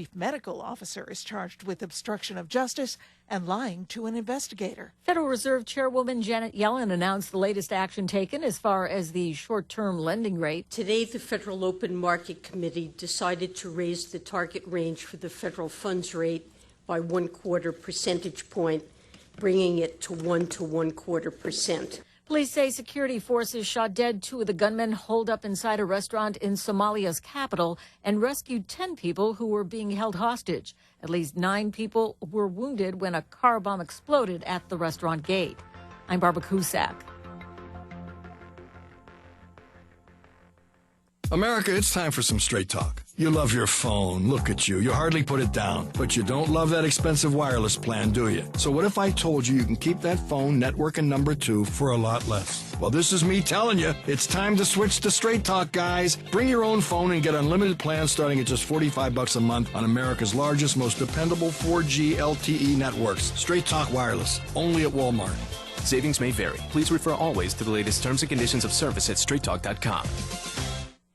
Chief medical officer is charged with obstruction of justice and lying to an investigator. Federal Reserve Chairwoman Janet Yellen announced the latest action taken as far as the short-term lending rate. Today, the Federal Open Market Committee decided to raise the target range for the federal funds rate by 1/4 percentage point, bringing it to 1 to 1/4%. Police say security forces shot dead 2 of the gunmen holed up inside a restaurant in Somalia's capital and rescued 10 people who were being held hostage. At least 9 people were wounded when a car bomb exploded at the restaurant gate. I'm Barbara Cusack. America, it's time for some straight talk. You love your phone. Look at you. You hardly put it down. But you don't love that expensive wireless plan, do you? So what if I told you can keep that phone network and number 2 for a lot less? Well, this is me telling you. It's time to switch to Straight Talk, guys. Bring your own phone and get unlimited plans starting at just $45 a month on America's largest, most dependable 4G LTE networks. Straight Talk Wireless. Only at Walmart. Savings may vary. Please refer always to the latest terms and conditions of service at straighttalk.com.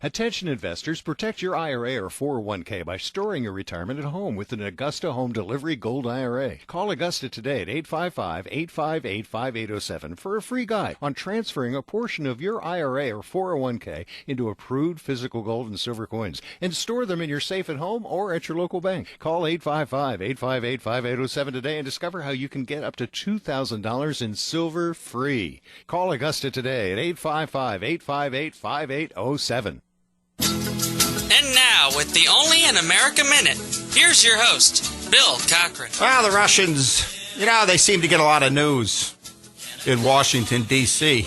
Attention investors, protect your IRA or 401k by storing your retirement at home with an Augusta Home Delivery Gold IRA. Call Augusta today at 855-858-5807 for a free guide on transferring a portion of your IRA or 401k into approved physical gold and silver coins and store them in your safe at home or at your local bank. Call 855-858-5807 today and discover how you can get up to $2,000 in silver free. Call Augusta today at 855-858-5807. And now, with the Only in America Minute, here's your host, Bill Cochran. Well, the Russians, they seem to get a lot of news in Washington, D.C.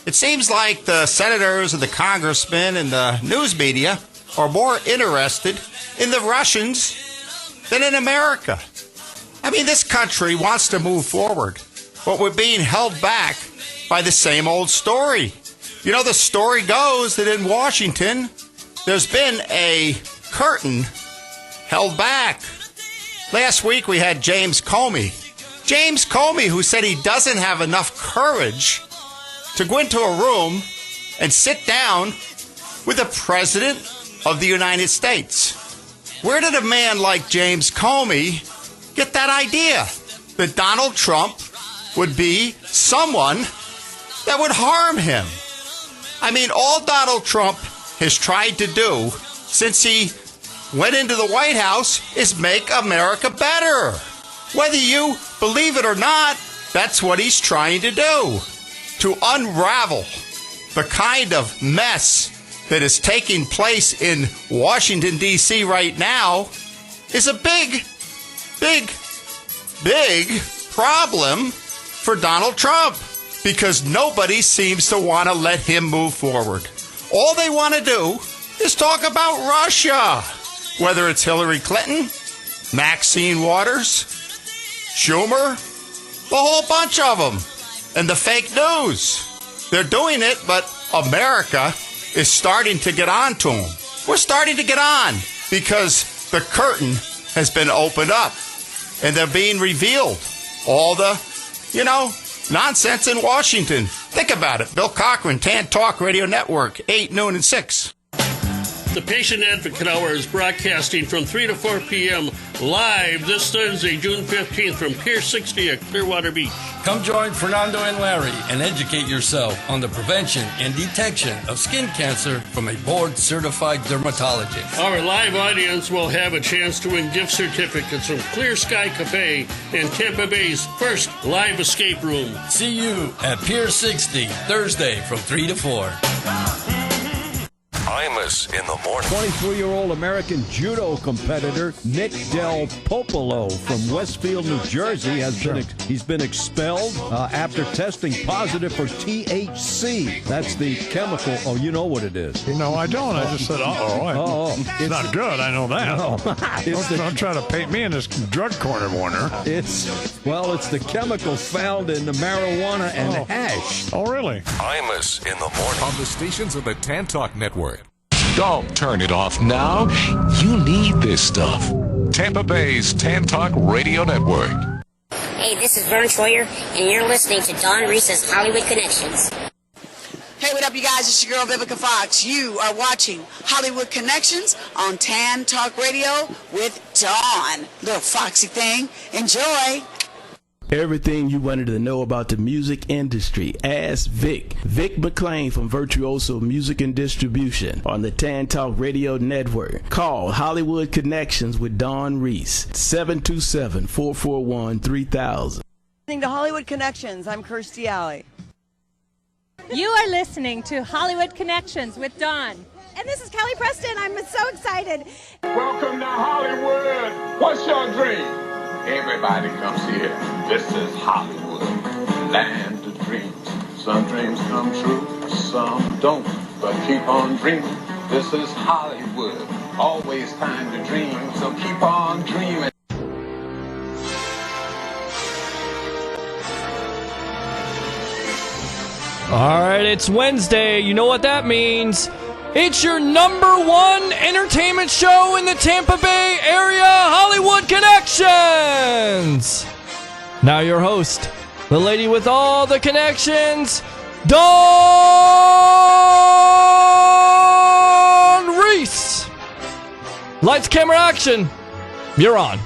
It seems like the senators and the congressmen and the news media are more interested in the Russians than in America. I mean, this country wants to move forward, but we're being held back by the same old story. The story goes that in Washington, there's been a curtain held back. Last week, we had James Comey. James Comey, who said he doesn't have enough courage to go into a room and sit down with the President of the United States. Where did a man like James Comey get that idea that Donald Trump would be someone that would harm him? I mean, all Donald Trump has tried to do since he went into the White House is make America better. Whether you believe it or not, that's what he's trying to do. To unravel the kind of mess that is taking place in Washington, D.C. right now is a big problem for Donald Trump. Because nobody seems to want to let him move forward. All they want to do is talk about Russia. Whether it's Hillary Clinton, Maxine Waters, Schumer, a whole bunch of them. And the fake news. They're doing it, but America is starting to get on to them. We're starting to get on because the curtain has been opened up. And they're being revealed. All the, nonsense in Washington. Think about it. Bill Cochran, Tan Talk Radio Network, 8, noon, and 6. The Patient Advocate Hour is broadcasting from 3 to 4 p.m. live this Thursday, June 15th from Pier 60 at Clearwater Beach. Come join Fernando and Larry and educate yourself on the prevention and detection of skin cancer from a board-certified dermatologist. Our live audience will have a chance to win gift certificates from Clear Sky Cafe and Tampa Bay's first live escape room. See you at Pier 60, Thursday from 3 to 4. Imus in the morning. 23-year-old American judo competitor Nick Del Popolo from Westfield, New Jersey, he's been expelled after testing positive for THC. That's the chemical. Oh, you know what it is. No, I don't. I just said, it's not good. I know that. No. Don't try to paint me in this drug corner, Warner. It's the chemical found in the marijuana and hash. Oh, really? Imus in the morning. On the stations of the Tan Talk Network. Don't turn it off now. You need this stuff. Tampa Bay's Tan Talk Radio Network. Hey, this is Vern Troyer, and you're listening to Don Reese's Hollywood Connections. Hey, Hey, what up, you guys? It's your girl, Vivica Fox. You are watching Hollywood Connections on Tan Talk Radio with Dawn. Little foxy thing. Enjoy. Everything you wanted to know about the music industry. Ask Vic. Vic McLean from Virtuoso Music and Distribution on the Tan Talk Radio Network. Call Hollywood Connections with Dawn Reese. 727-441-3000. Listening to Hollywood Connections. I'm Kirstie Alley. You are listening to Hollywood Connections with Dawn. And this is Kelly Preston. I'm so excited. Welcome to Hollywood. What's your dream? Everybody comes here. This is Hollywood, land of dreams. Some dreams come true, some don't. But keep on dreaming. This is Hollywood. Always time to dream, so keep on dreaming. All right, it's Wednesday. You know what that means. It's your #1 entertainment show in the Tampa Bay area, Hollywood Connections. Now your host, the lady with all the connections, Dawn Reese. Lights, camera, action. You're on.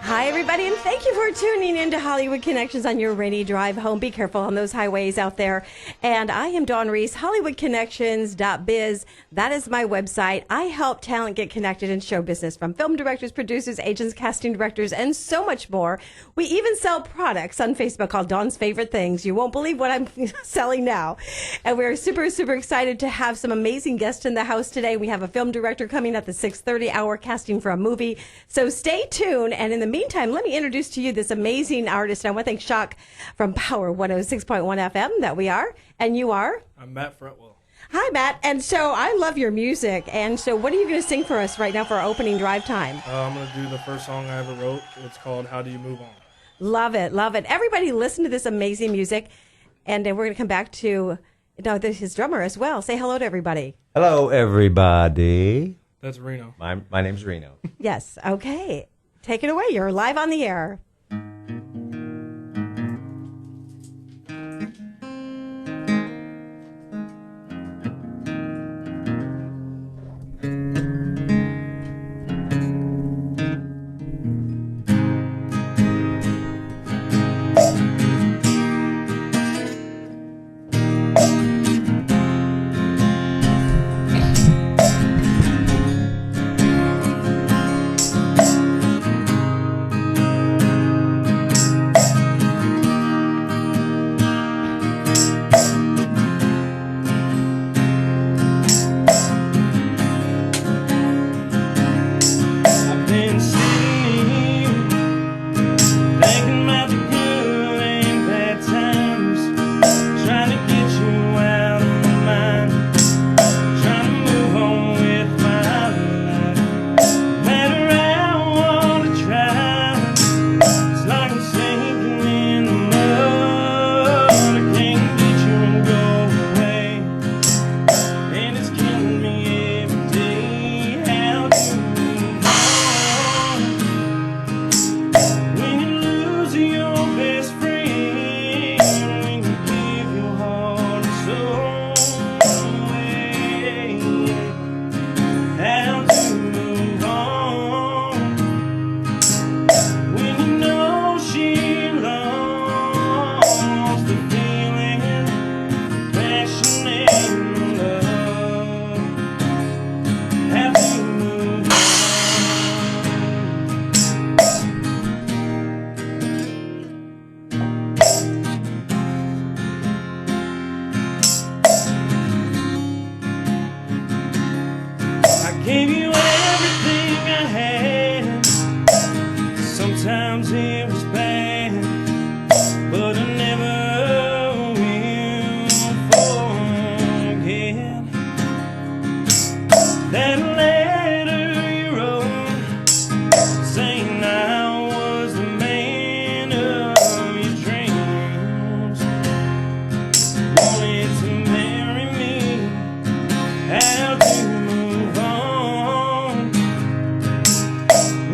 Hi, everybody, and thank you for tuning in to Hollywood Connections on your rainy drive home. Be careful on those highways out there. And I am Dawn Reese, HollywoodConnections.biz. That is my website. I help talent get connected in show business, from film directors, producers, agents, casting directors, and so much more. We even sell products on Facebook called Dawn's Favorite Things. You won't believe what I'm selling now. And we're super, super excited to have some amazing guests in the house today. We have a film director coming at the 6:30 hour casting for a movie. So stay tuned. And in the meantime, let me introduce to you this amazing artist. And I want to thank Shock from Power 106.1 FM that we are. And you are? I'm Matt Fretwell. Hi, Matt. And so I love your music. And so what are you going to sing for us right now for our opening drive time? I'm going to do the first song I ever wrote. It's called How Do You Move On? Love it. Love it. Everybody listen to this amazing music. And then we're going to come back to his drummer as well. Say hello to everybody. Hello, everybody. That's Reno. My name's Reno. Yes. Okay. Take it away. You're live on the air.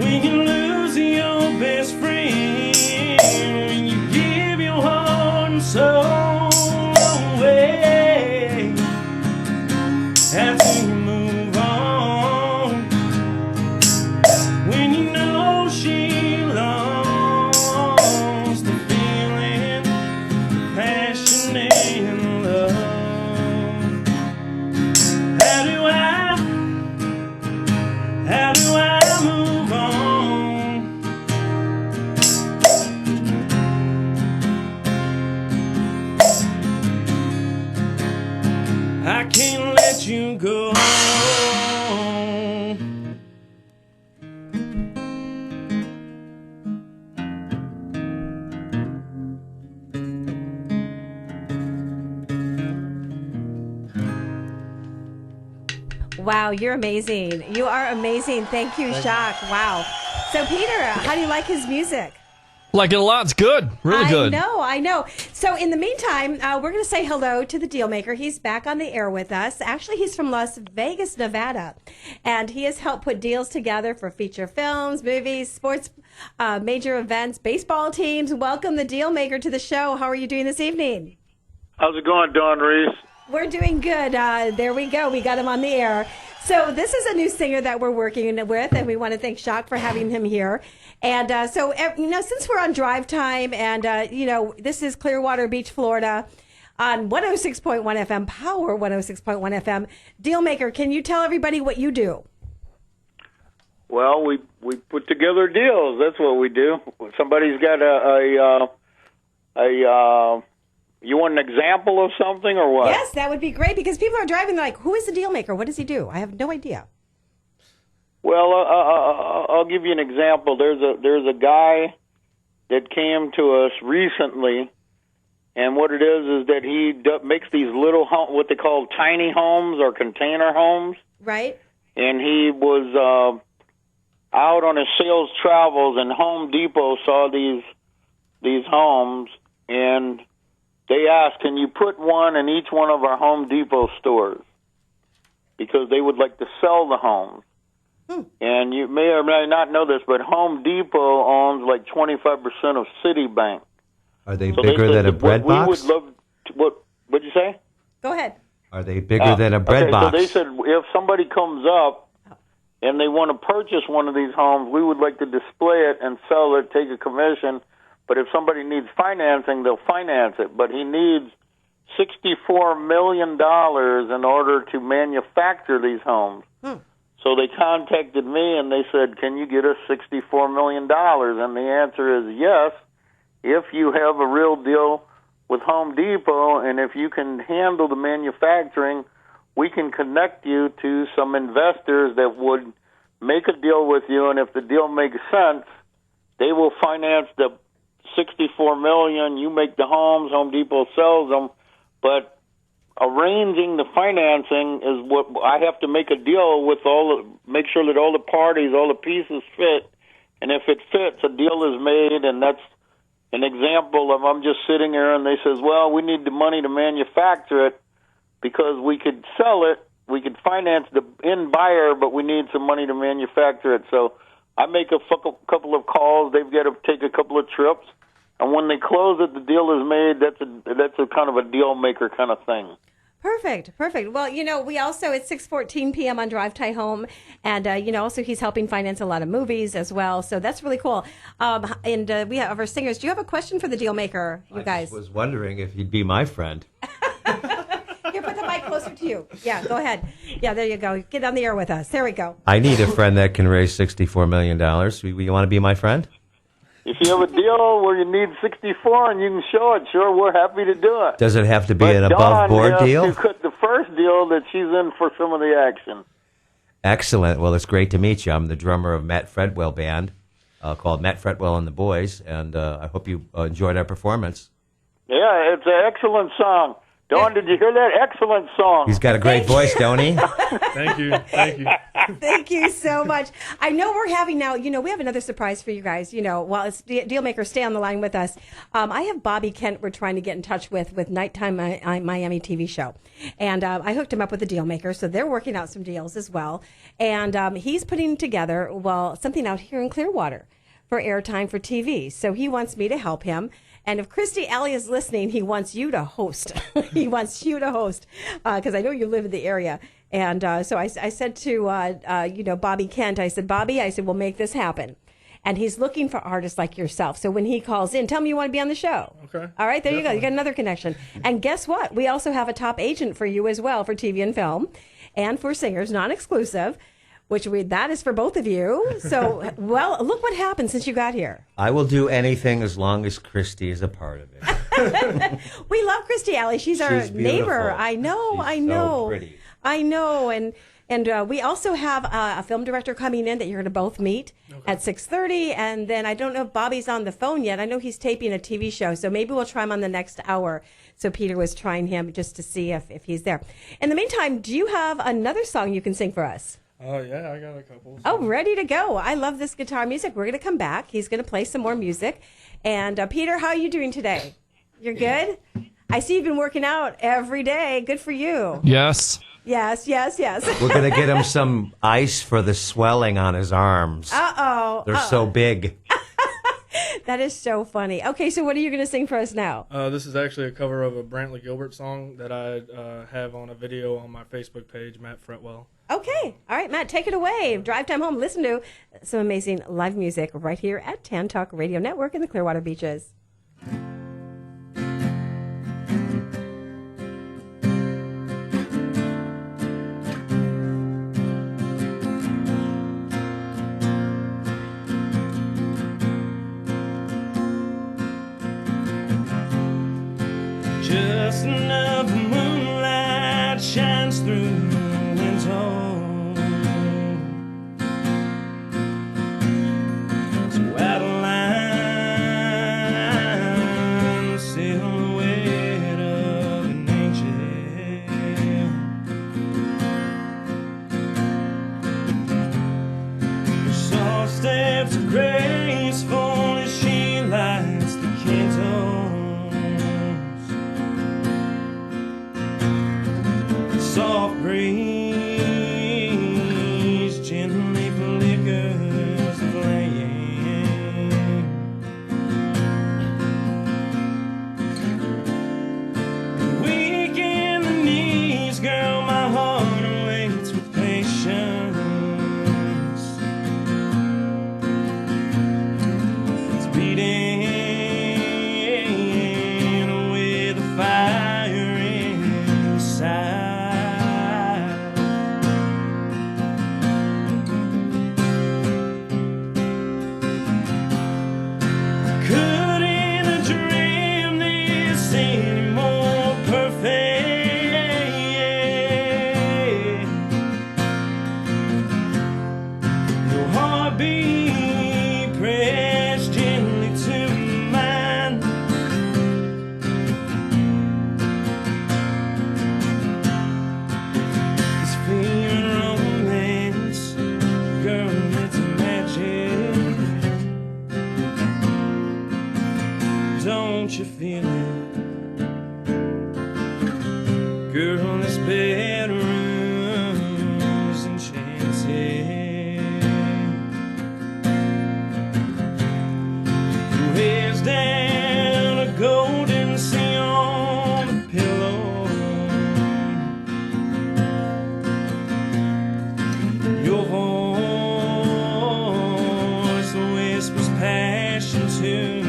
When you lose your best friend. Wow, you're amazing. You are amazing. Thank you, Jacques. Wow. So, Peter, how do you like his music? Like it a lot. It's good. Really good. I know. So in the meantime, we're going to say hello to the Deal Maker. He's back on the air with us. Actually, he's from Las Vegas, Nevada. And he has helped put deals together for feature films, movies, sports, major events, baseball teams. Welcome the Deal Maker to the show. How are you doing this evening? How's it going, Dawn Reese? We're doing good. There we go. We got him on the air. So this is a new singer that we're working with, and we want to thank Jacques for having him here. And so, since we're on drive time, and, this is Clearwater Beach, Florida, on 106.1 FM, Power 106.1 FM. Deal Maker, can you tell everybody what you do? Well, we put together deals. That's what we do. Somebody's got you want an example of something or what? Yes, that would be great, because people are driving, they're like, who is the Deal Maker? What does he do? I have no idea. Well, I'll give you an example. There's a guy that came to us recently, and what it is that he makes these little what they call tiny homes or container homes. Right. And he was out on his sales travels, and Home Depot saw these homes, and they asked, can you put one in each one of our Home Depot stores? Because they would like to sell the homes. And you may or may not know this, but Home Depot owns like 25% of Citibank. Are they bigger than a bread box? We would love to, what'd you say? Go ahead. Are they bigger than a bread box? So they said if somebody comes up and they want to purchase one of these homes, we would like to display it and sell it, take a commission. But if somebody needs financing, they'll finance it. But he needs $64 million in order to manufacture these homes. So they contacted me and they said, can you get us $64 million? And the answer is yes, if you have a real deal with Home Depot, and if you can handle the manufacturing, we can connect you to some investors that would make a deal with you, and if the deal makes sense, they will finance the $64 million. You make the homes, Home Depot sells them, but arranging the financing is what I have to make a deal with make sure that all the parties, all the pieces fit, and if it fits, a deal is made, and that's an example of I'm just sitting here and they says, well, we need the money to manufacture it because we could sell it, we could finance the end buyer, but we need some money to manufacture it. So I make a couple of calls, they've got to take a couple of trips, and when they close it, the deal is made. That's a kind of a deal maker kind of thing. Perfect. Well, we also, it's 6:14 p.m. on Drive Tie Home, and, also he's helping finance a lot of movies as well, so that's really cool. And we have our singers. Do you have a question for the Deal Maker, you guys? I was wondering if you'd be my friend. Here, put the mic closer to you. Yeah, go ahead. Yeah, there you go. Get on the air with us. There we go. I need a friend that can raise $64 million. You want to be my friend? If you have a deal where you need 64 and you can show it, sure, we're happy to do it. Does it have to be an above-board deal? To cut the first deal that she's in for some of the action. Excellent. Well, it's great to meet you. I'm the drummer of Matt Fretwell band called Matt Fretwell and the Boys, and I hope you enjoyed our performance. Yeah, it's an excellent song. Dawn, did you hear that? Excellent song. He's got a great voice, don't he? Thank you. Thank you so much. I know we're having now, we have another surprise for you guys. While it's Deal Maker, stay on the line with us. I have Bobby Kent we're trying to get in touch with Nighttime Miami TV show. And I hooked him up with the Deal Maker, so they're working out some deals as well. And he's putting together, something out here in Clearwater for airtime for TV. So he wants me to help him. And if Christy Alley is listening, he wants you to host. He wants you to host because I know you live in the area. And so I said to, Bobby Kent, I said, Bobby, we'll make this happen. And he's looking for artists like yourself. So when he calls in, tell me you want to be on the show. Okay. All right, there you go. You got another connection. And guess what? We also have a top agent for you as well for TV and film and for singers, non-exclusive. That is for both of you. So, look what happened since you got here. I will do anything as long as Christy is a part of it. We love Christy Alley. She's our neighbor. I know. So pretty. I know. And, And we also have a film director coming in that you're going to both meet at 6:30. And then I don't know if Bobby's on the phone yet. I know he's taping a TV show, so maybe we'll try him on the next hour. So Peter was trying him just to see if he's there. In the meantime, do you have another song you can sing for us? Oh, yeah, I got a couple. Oh, ready to go. I love this guitar music. We're going to come back. He's going to play some more music. And Peter, how are you doing today? You're good? I see you've been working out every day. Good for you. Yes. Yes. We're going to get him some ice for the swelling on his arms. Uh-oh. They're so big. That is so funny. Okay, so what are you going to sing for us now? This is actually a cover of a Brantley Gilbert song that I have on a video on my Facebook page, Matt Fretwell. Okay. All right, Matt, take it away. Drive time home. Listen to some amazing live music right here at Tan Talk Radio Network in the Clearwater Beaches. Just enough moonlight shines through the window, so out of line, the silhouette of an angel. Her soft steps are graceful as she lights the candle. Soft breeze gently flickers the flame. Weak in the knees, girl, my heart awaits with patience. It's beating with a fire inside. Don't you feel it? Girl, this bedroom's enchanted. Your hair's down a golden sea on the pillow. Your voice whispers passion to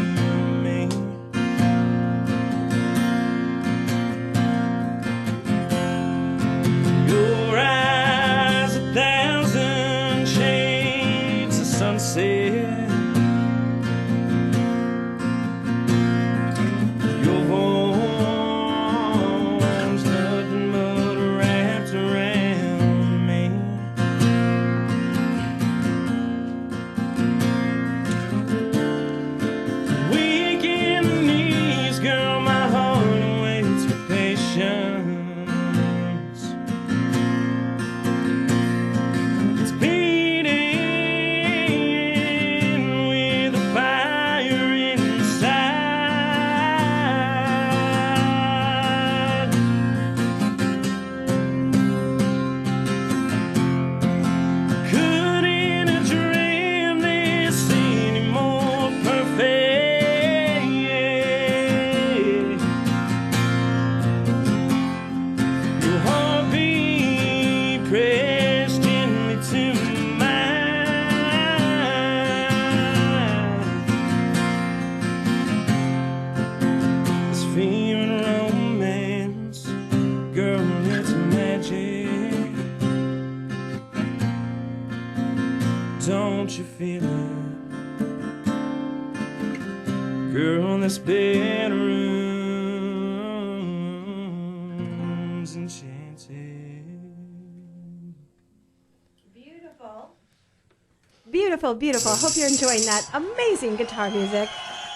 your arms, nothing but wrapped around me. Weak in the knees, girl, my heart awaits with patience. It's beating with a fire inside. Couldn't have dreamed this any more perfect. Your heartbeat pressed gently to this feeling romance, girl, it's magic. Don't you feel it? Girl, this bedroom's enchanted. Beautiful, beautiful. I hope you're enjoying that amazing guitar music.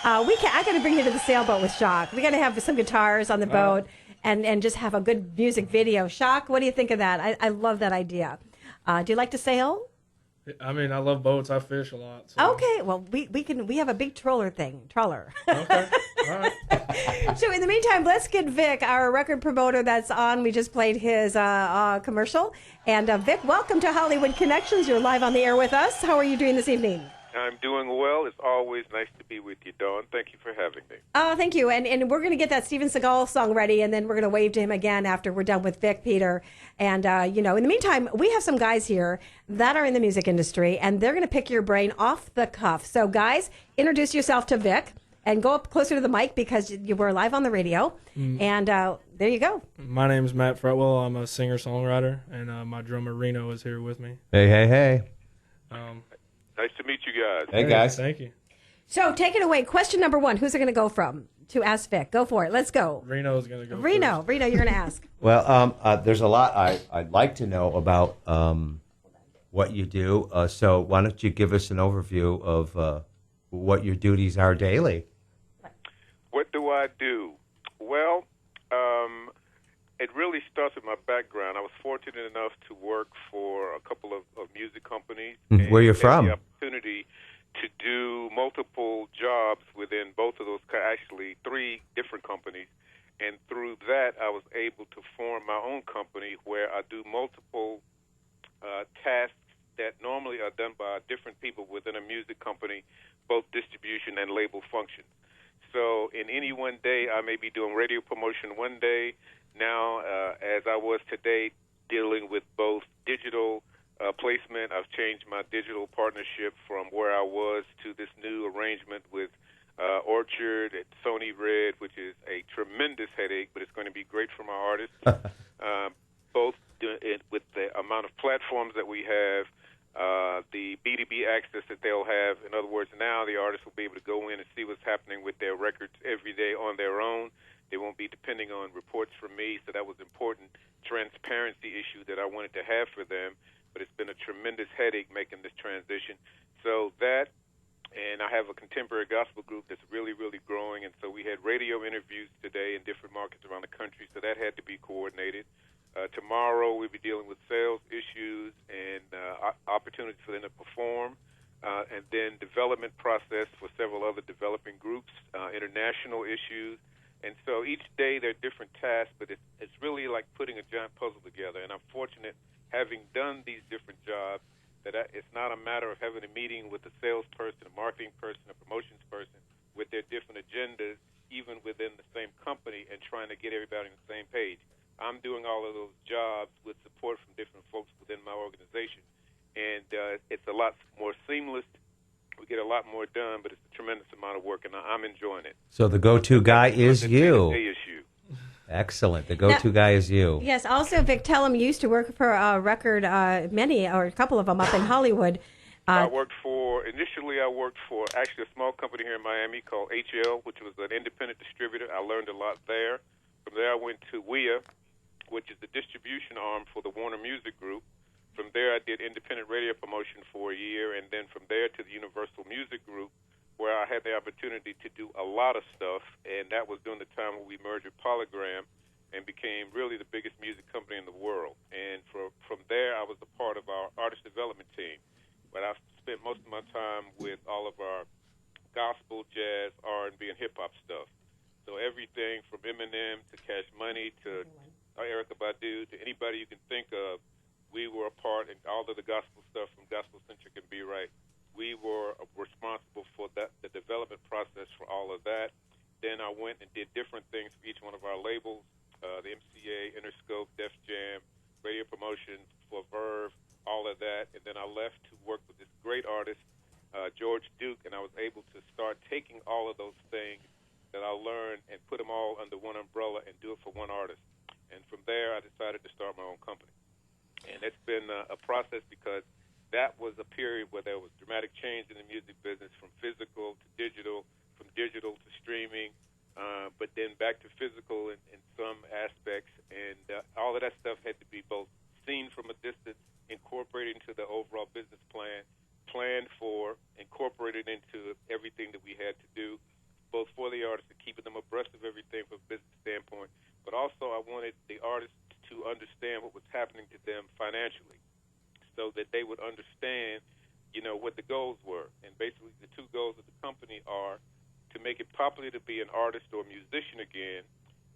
I got to bring you to the sailboat with Shock. We got to have some guitars on the boat and just have a good music video. Shock, what do you think of that? I love that idea. Do you like to sail? I mean, I love boats. I fish a lot. So. Okay, well, we have a big trawler. Okay, all right. So in the meantime, let's get Vic, our record promoter that's on. We just played his commercial. And Vic, welcome to Hollywood Connections. You're live on the air with us. How are you doing this evening? I'm doing well. It's always nice to be with you, Dawn. Thank you for having me. Oh, thank you. And we're going to get that Steven Seagal song ready, and then we're going to wave to him again after we're done with Vic, Peter. And, in the meantime, we have some guys here that are in the music industry, and they're going to pick your brain off the cuff. So, guys, introduce yourself to Vic and go up closer to the mic because you were live on the radio. And there you go. My name's Matt Fretwell. I'm a singer-songwriter, and my drummer Reno is here with me. Hey. Nice to meet you guys. Hey, guys. Thank you. So take it away. Question number one. Who's it going to go from to ask Vic? Go for it. Let's go. Reno's going to go Reno, first. you're going to ask. Well, there's a lot I'd like to know about what you do. So why don't you give us an overview of what your duties are daily? What do I do? Well, it really starts with my background. I was fortunate enough to work for a couple of music companies. Where you're from? The opportunity to do multiple jobs within both of those, actually 3 different companies. And through that, I was able to form my own company where I do multiple tasks that normally are done by different people within a music company, both distribution and label functions. So in any one day, I may be doing radio promotion one day. Now, as I was today, dealing with both digital placement. I've changed my digital partnership from where I was to this new arrangement with Orchard at Sony Red, which is a tremendous headache, but it's going to be great for my artists. Both with the amount of platforms that we have, the B2B access that they'll have. In other words, now the artists will be able to go in and see what's happening with their records every day on their own. They won't be depending on reports from me, so that was an important transparency issue that I wanted to have for them. But it's been a tremendous headache making this transition. So that, and I have a contemporary gospel group that's really, really growing, and so we had radio interviews today in different markets around the country, so that had to be coordinated. Tomorrow we'll be dealing with sales issues and opportunities for them to perform, and then development process for several other developing groups, international issues. And so each day there are different tasks, but it's really like putting a giant puzzle together. And I'm fortunate, having done these different jobs, that it's not a matter of having a meeting with a salesperson, a marketing person, a promotions person, with their different agendas, even within the same company, and trying to get everybody on the same page. I'm doing all of those jobs with support from different folks within my organization. And it's a lot more seamless. We get a lot more done, but it's a tremendous amount of work, and I'm enjoying it. So the go-to guy is you. Issue. Excellent. The go-to guy is you. Yes. Also, Vic Tellum used to work for a record, many or a couple of them up in Hollywood. Initially I worked for actually a small company here in Miami called HL, which was an independent distributor. I learned a lot there. From there I went to WIA, which is the distribution arm for the Warner Music Group. From there I did independent radio promotion for a year, and then from there to the Universal Music Group, where I had the opportunity to do a lot of stuff, and that was during the time when we merged with Polygram and became really the biggest music company in the world. And from there, I was a part of our artist development team. But I've spent most of my time with all of our gospel, jazz, R&B, and hip-hop stuff. So everything from Eminem to Cash Money to Erykah Badu to anybody you can think of, we were a part, and all of the gospel stuff from Gospel Centric and Be Right, we were responsible for the development process for all of that. Then I went and did different things for each one of our labels, the MCA, Interscope, Def Jam, radio promotions for Verve, all of that. And then I left to work with this great artist, George Duke, and I was able to start taking all of those things that I learned and put them all under one umbrella and do it for one artist. And from there, I decided to start my own company. And it's been a process because that was a period where there was dramatic change in the music business, from physical to digital, from digital to streaming, but then back to physical in some aspects. And all of that stuff had to be both seen from a distance, incorporated into the overall business plan, planned for, incorporated into everything that we had to do, both for the artists and keeping them abreast of everything from a business standpoint, but also I wanted the artists to understand what was happening to them financially so that they would understand, what the goals were. And basically the two goals of the company are to make it popular to be an artist or a musician again,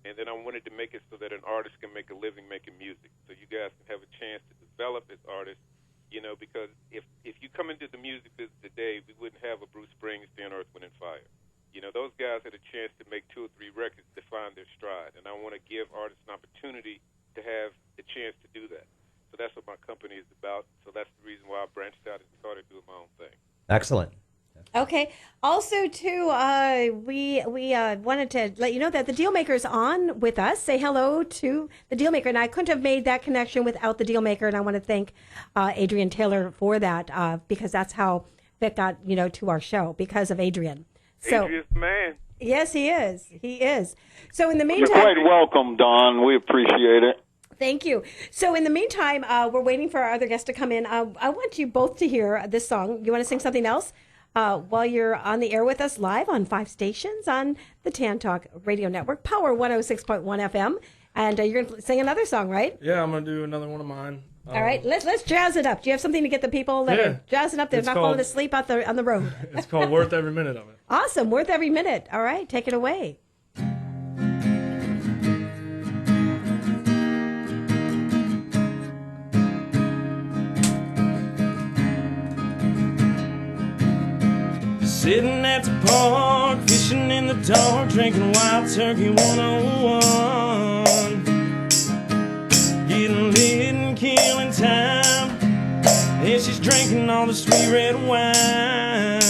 and then I wanted to make it so that an artist can make a living making music. So you guys can have a chance to develop as artists, because if you come into the music business today, we wouldn't have a Bruce Springsteen, Earth, Wind & Fire. Those guys had a chance to make 2 or 3 records to find their stride, and I want to give artists an opportunity to have the chance to do that. So that's what my company is about. So that's the reason why I branched out and started doing my own thing. Excellent. Okay. Also, too, we wanted to let you know that the Deal Maker's on with us. Say hello to the Deal Maker. And I couldn't have made that connection without the Deal Maker. And I want to thank Adrian Taylor for that because that's how Vic got, to our show, because of Adrian. So, Adrian's the man. Yes, he is. He is. So in the meantime, you're quite welcome, Don. We appreciate it. Thank you. So in the meantime, we're waiting for our other guests to come in. I want you both to hear this song. You want to sing something else while you're on the air with us live on 5 stations on the Tan Talk Radio Network, Power 106.1 FM. And you're going to sing another song, right? Yeah, I'm going to do another one of mine. All right, let's jazz it up. Do you have something to get the people that are jazzing up? They're not falling asleep on the road. It's called Worth Every Minute of It. Awesome, Worth Every Minute. All right, take it away. Sitting at the park, fishing in the dark, drinking Wild Turkey 101. Getting lit and killing time, and she's drinking all the sweet red wine.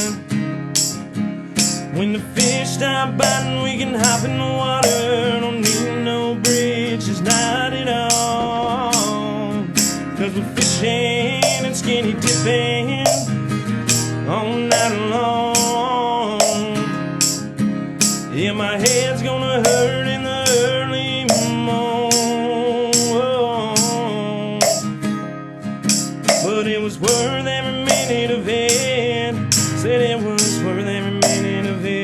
When the fish stop biting, we can hop in the water. Don't need no bridges, not at all. 'Cause we're fishing and skinny dipping all night long. Yeah, my head's gonna hurt in the early morning, but it was worth every minute of it. Said it was worth every minute of it.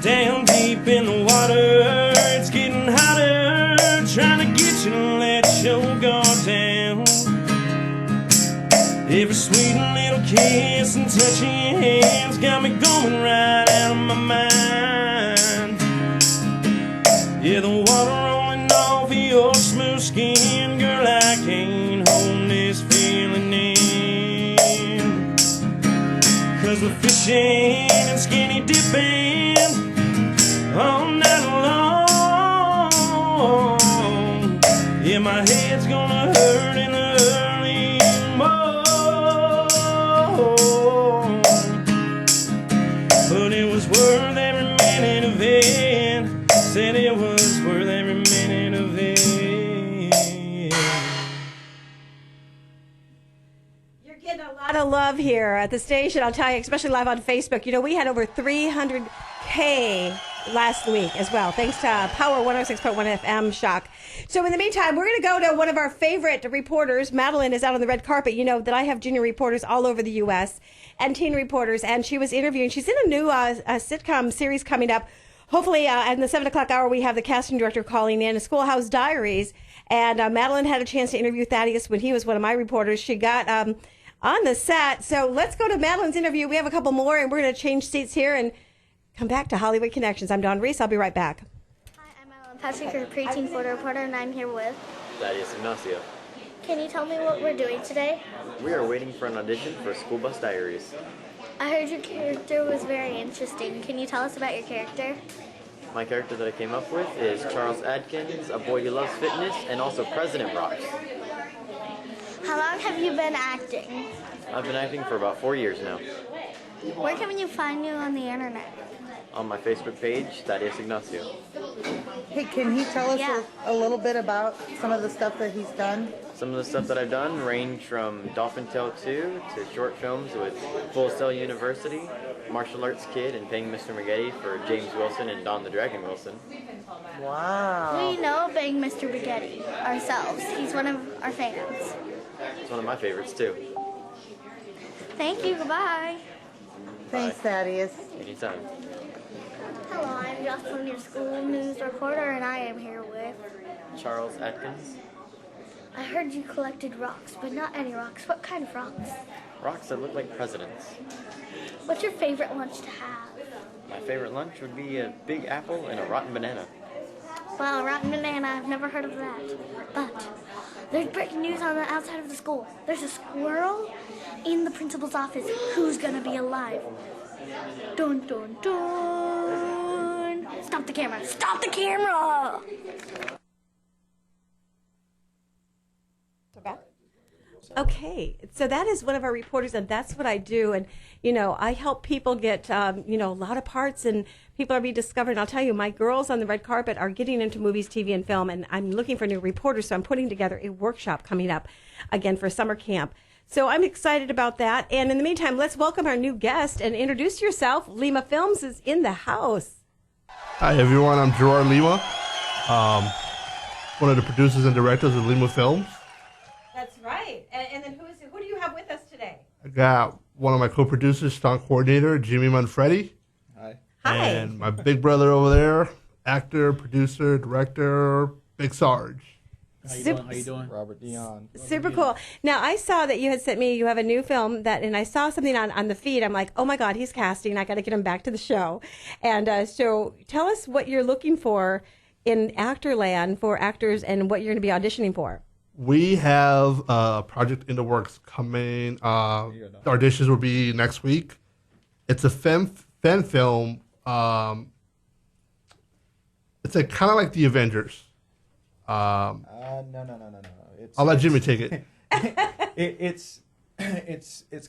Down deep in the water, it's getting hotter, trying to get you to let your guard down. Every sweet little kiss and touching hands got me going right out of my mind. Yeah, the water rolling off of your smooth skin, girl, I can't hold this feeling in. 'Cause we're fishing and skinny dipping all night long. Yeah, my head's gonna hurt in the early morning, but it was worth every minute of it. Said it was worth every minute of it. You're getting a lot of love here at the station, I'll tell you, especially live on Facebook. We had over 300K last week as well, thanks to Power 106.1 FM Shock. So in the meantime, we're going to go to one of our favorite reporters. Madeline is out on the red carpet. You know that I have junior reporters all over the U.S. and teen reporters, and she was interviewing. She's in a new sitcom series coming up. Hopefully, in the 7 o'clock hour, we have the casting director calling in, Schoolhouse Diaries. And Madeline had a chance to interview Thaddeus when he was one of my reporters. She got on the set. So let's go to Madeline's interview. We have a couple more, and we're going to change seats here and come back to Hollywood Connections. I'm Dawn Reese. I'll be right back. Hi, I'm Madeline Patrick, your preteen photo reporter, and I'm here with Thaddeus Ignacio. Can you tell me what we're doing today? We are waiting for an audition for School Bus Diaries. I heard your character was very interesting. Can you tell us about your character? My character that I came up with is Charles Adkins, a boy who loves fitness, and also President Rocks. How long have you been acting? I've been acting for about 4 years now. Where can you find you on the internet? on my Facebook page, Thaddeus Ignacio. Hey, can he tell us a little bit about some of the stuff that he's done? Some of the stuff that I've done range from Dolphin Tale 2 to short films with Full Sail University, Martial Arts Kid, and Paying Mr. Spaghetti for James Wilson and Don the Dragon Wilson. Wow. We know Bang Mr. Spaghetti ourselves. He's one of our fans. It's one of my favorites, too. Thank you. Goodbye. Thanks, Thaddeus. Anytime. Hello, I'm Jocelyn, your school news reporter, and I am here with... Charles Atkins. I heard you collected rocks, but not any rocks. What kind of rocks? Rocks that look like presidents. What's your favorite lunch to have? My favorite lunch would be a big apple and a rotten banana. Well, rotten banana, I've never heard of that. But there's breaking news on the outside of the school. There's a squirrel in the principal's office. Who's gonna be alive? Dun, dun, dun. Stop the camera. Stop the camera! Okay, so that is one of our reporters, and that's what I do. And, you know, I help people get, you know, a lot of parts, and people are being discovered. And I'll tell you, my girls on the red carpet are getting into movies, TV, and film, and I'm looking for new reporters, so I'm putting together a workshop coming up, again, for summer camp. So I'm excited about that. And in the meantime, let's welcome our new guest and introduce yourself. Lima Films is in the house. Hi, everyone. I'm Gerard Lima, one of the producers and directors of Lima Films. That's right. And then who do you have with us today? I got one of my co-producers, stunt coordinator, Jimmy Manfredi. Hi. Hi. And my big brother over there, actor, producer, director, Big Sarge. How you doing? Robert Dion. Super cool. Now, I saw that you had sent me, you have a new film and I saw something on the feed. I'm like, oh my God, he's casting. I got to get him back to the show. And so tell us what you're looking for in Actorland for actors and what you're going to be auditioning for. We have a project in the works coming. The auditions will be next week. It's a fan film. It's kind of like the Avengers. No. I'll let Jimmy take it. It's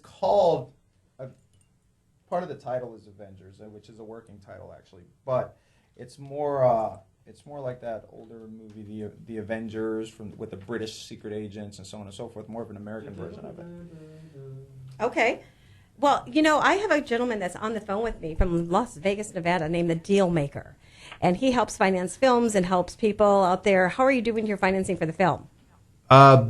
called. Part of the title is Avengers, which is a working title actually, but it's more. It's more like that older movie, the Avengers, with the British secret agents and so on and so forth. More of an American version of it. Okay. Well, you know, I have a gentleman that's on the phone with me from Las Vegas, Nevada, named the Deal Maker. And he helps finance films and helps people out there. How are you doing your financing for the film?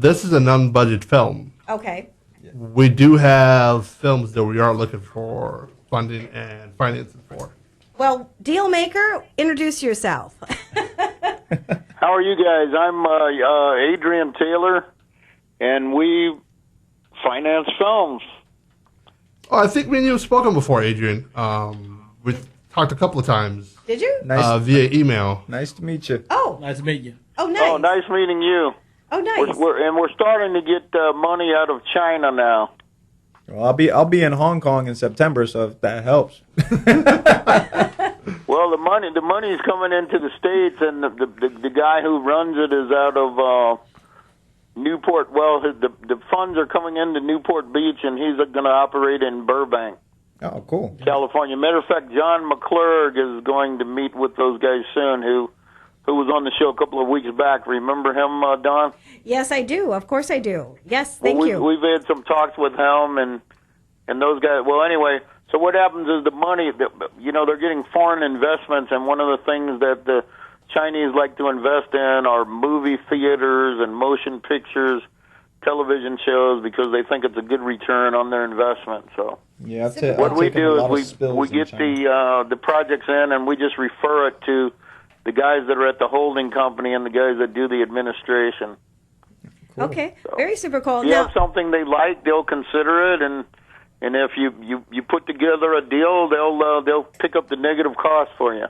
This is a non-budget film. Okay. We do have films that we are looking for funding and financing for. Well, Deal Maker, introduce yourself. How are you guys? I'm Adrian Taylor, and we finance films. Oh, I think me and you have spoken before, Adrian. We talked a couple of times. Did you? Via email. Nice to meet you. Oh. Nice to meet you. Oh, nice. Oh, nice meeting you. Oh, nice. We're starting to get money out of China now. Well, I'll be in Hong Kong in September, so if that helps. Well, the money's coming into the States, and the guy who runs it is out of Newport. Well, the funds are coming into Newport Beach, and he's going to operate in Burbank. Oh, cool. California. Matter of fact, John McClurg is going to meet with those guys soon, who was on the show a couple of weeks back. Remember him, Don? Yes, I do. Of course I do. Yes, thank you. We've had some talks with him and those guys. Well, anyway, so what happens is the money, they're getting foreign investments, and one of the things that the Chinese like to invest in are movie theaters and motion pictures, television shows, because they think it's a good return on their investment. So yeah, what we do is we get the projects in, and we just refer it to the guys that are at the holding company and the guys that do the administration. Cool. Okay, so, very super cool. If you have something they like, they'll consider it, and if you put together a deal, they'll pick up the negative cost for you.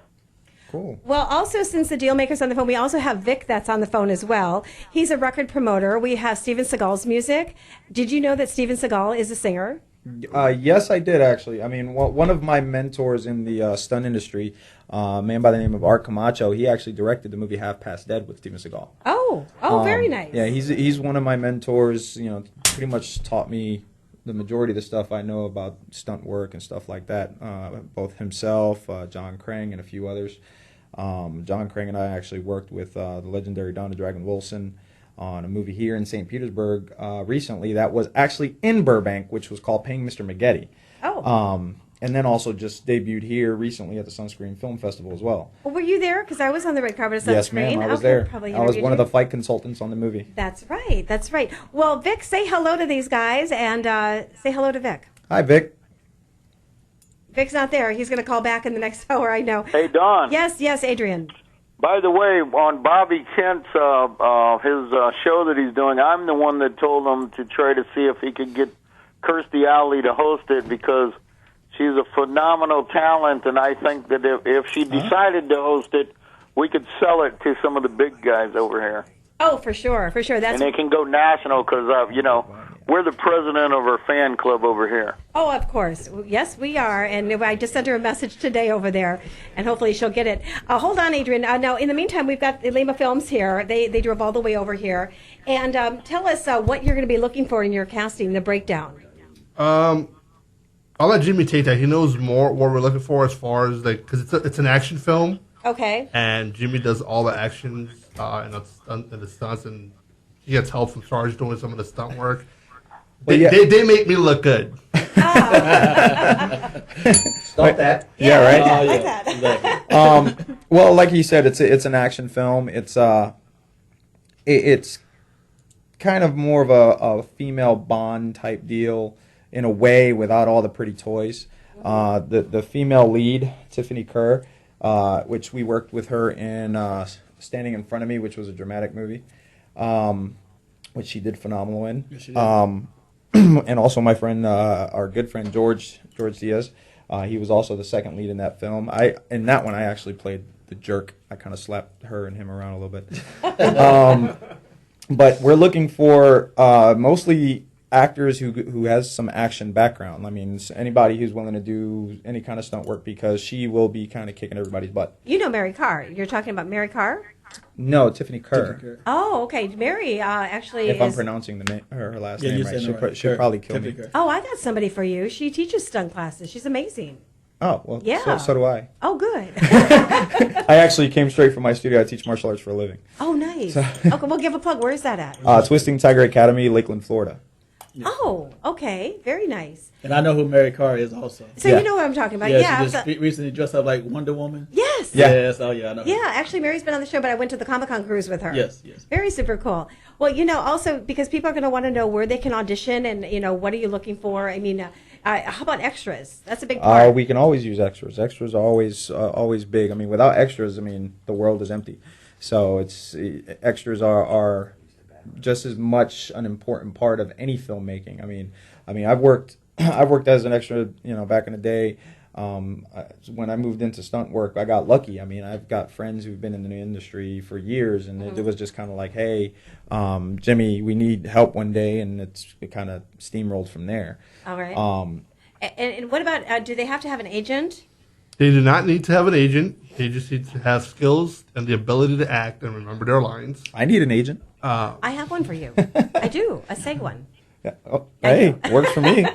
Cool. Well, also, since the Deal Maker's on the phone, we also have Vic that's on the phone as well. He's a record promoter. We have Steven Seagal's music. Did you know that Steven Seagal is a singer? Yes, I did, actually. I mean, one of my mentors in the stunt industry, a man by the name of Art Camacho, he actually directed the movie Half Past Dead with Steven Seagal. Oh, very nice. Yeah, he's one of my mentors, pretty much taught me the majority of the stuff I know about stunt work and stuff like that. Both himself, John Crane, and a few others. John Crane and I actually worked with the legendary Don the Dragon Wilson on a movie here in St. Petersburg recently that was actually in Burbank, which was called Paying Mr. Maggette. Oh. And then also just debuted here recently at the Sunscreen Film Festival as well. Well, were you there? Because I was on the red carpet at Sunscreen. Yes, ma'am, I was there. Probably I was one of the interviewed flight consultants on the movie. you. That's right. That's right. Well, Vic, say hello to these guys and say hello to Vic. Hi, Vic. Vic's not there. He's going to call back in the next hour, I know. Hey, Don. Yes, Adrian. By the way, on Bobby Kent's his show that he's doing, I'm the one that told him to try to see if he could get Kirstie Alley to host it because she's a phenomenal talent, and I think that if she decided to host it, we could sell it to some of the big guys over here. Oh, for sure. And it can go national because, we're the president of our fan club over here. Oh, of course. Yes, we are. And I just sent her a message today over there, and hopefully she'll get it. Hold on, Adrian. Now, in the meantime, we've got the Lima Films here. They drove all the way over here. And tell us what you're going to be looking for in your casting, the breakdown. I'll let Jimmy take that. He knows more what we're looking for as far as, because it's an action film. Okay. And Jimmy does all the actions and the stunts, and he gets help from Sarge doing some of the stunt work. They make me look good. Stop that. Yeah, right. I like that. Exactly. Well, like he said, it's an action film. It's kind of more of a female Bond type deal in a way, without all the pretty toys. The female lead, Tiffany Kerr, which we worked with her in Standing in Front of Me, which was a dramatic movie, which she did phenomenal in. Yes, she did. And also my friend, our good friend George Diaz, he was also the second lead in that film. In that one, I actually played the jerk. I kind of slapped her and him around a little bit. But we're looking for mostly actors who has some action background. I mean, anybody who's willing to do any kind of stunt work, because she will be kind of kicking everybody's butt. You know Mary Carr. You're talking about Mary Carr? No, Tiffany Kerr. Oh, okay. Mary actually If I'm pronouncing her last name right, she'll probably kill me. Oh, I got somebody for you. She teaches stunt classes. She's amazing. Oh, well, yeah. So do I. Oh, good. I actually came straight from my studio. I teach martial arts for a living. Oh, nice. Okay, well, give a plug. Where is that at? Twisting Tiger Academy, Lakeland, Florida. Oh, okay. Very nice. And I know who Mary Carr is also. So you know what I'm talking about. Yeah, she just recently dressed up like Wonder Woman. Yes. Yes. Oh, yeah, I know. Yeah, actually, Mary's been on the show, but I went to the Comic-Con cruise with her. Yes. Very super cool. Well, also, because people are going to want to know where they can audition and, what are you looking for? I mean, how about extras? That's a big part. We can always use extras. Extras are always big. I mean, without extras, the world is empty. So extras are just as much an important part of any filmmaking. I mean, I've worked as an extra, back in the day. When I moved into stunt work, I got lucky. I mean, I've got friends who've been in the industry for years, and it was just kind of like, hey, Jimmy, we need help one day, and it kind of steamrolled from there. All right. And what about, do they have to have an agent? They do not need to have an agent. They just need to have skills and the ability to act and remember their lines. I need an agent. I have one for you. I do. A SEG one. Yeah. Oh, hey, works for me.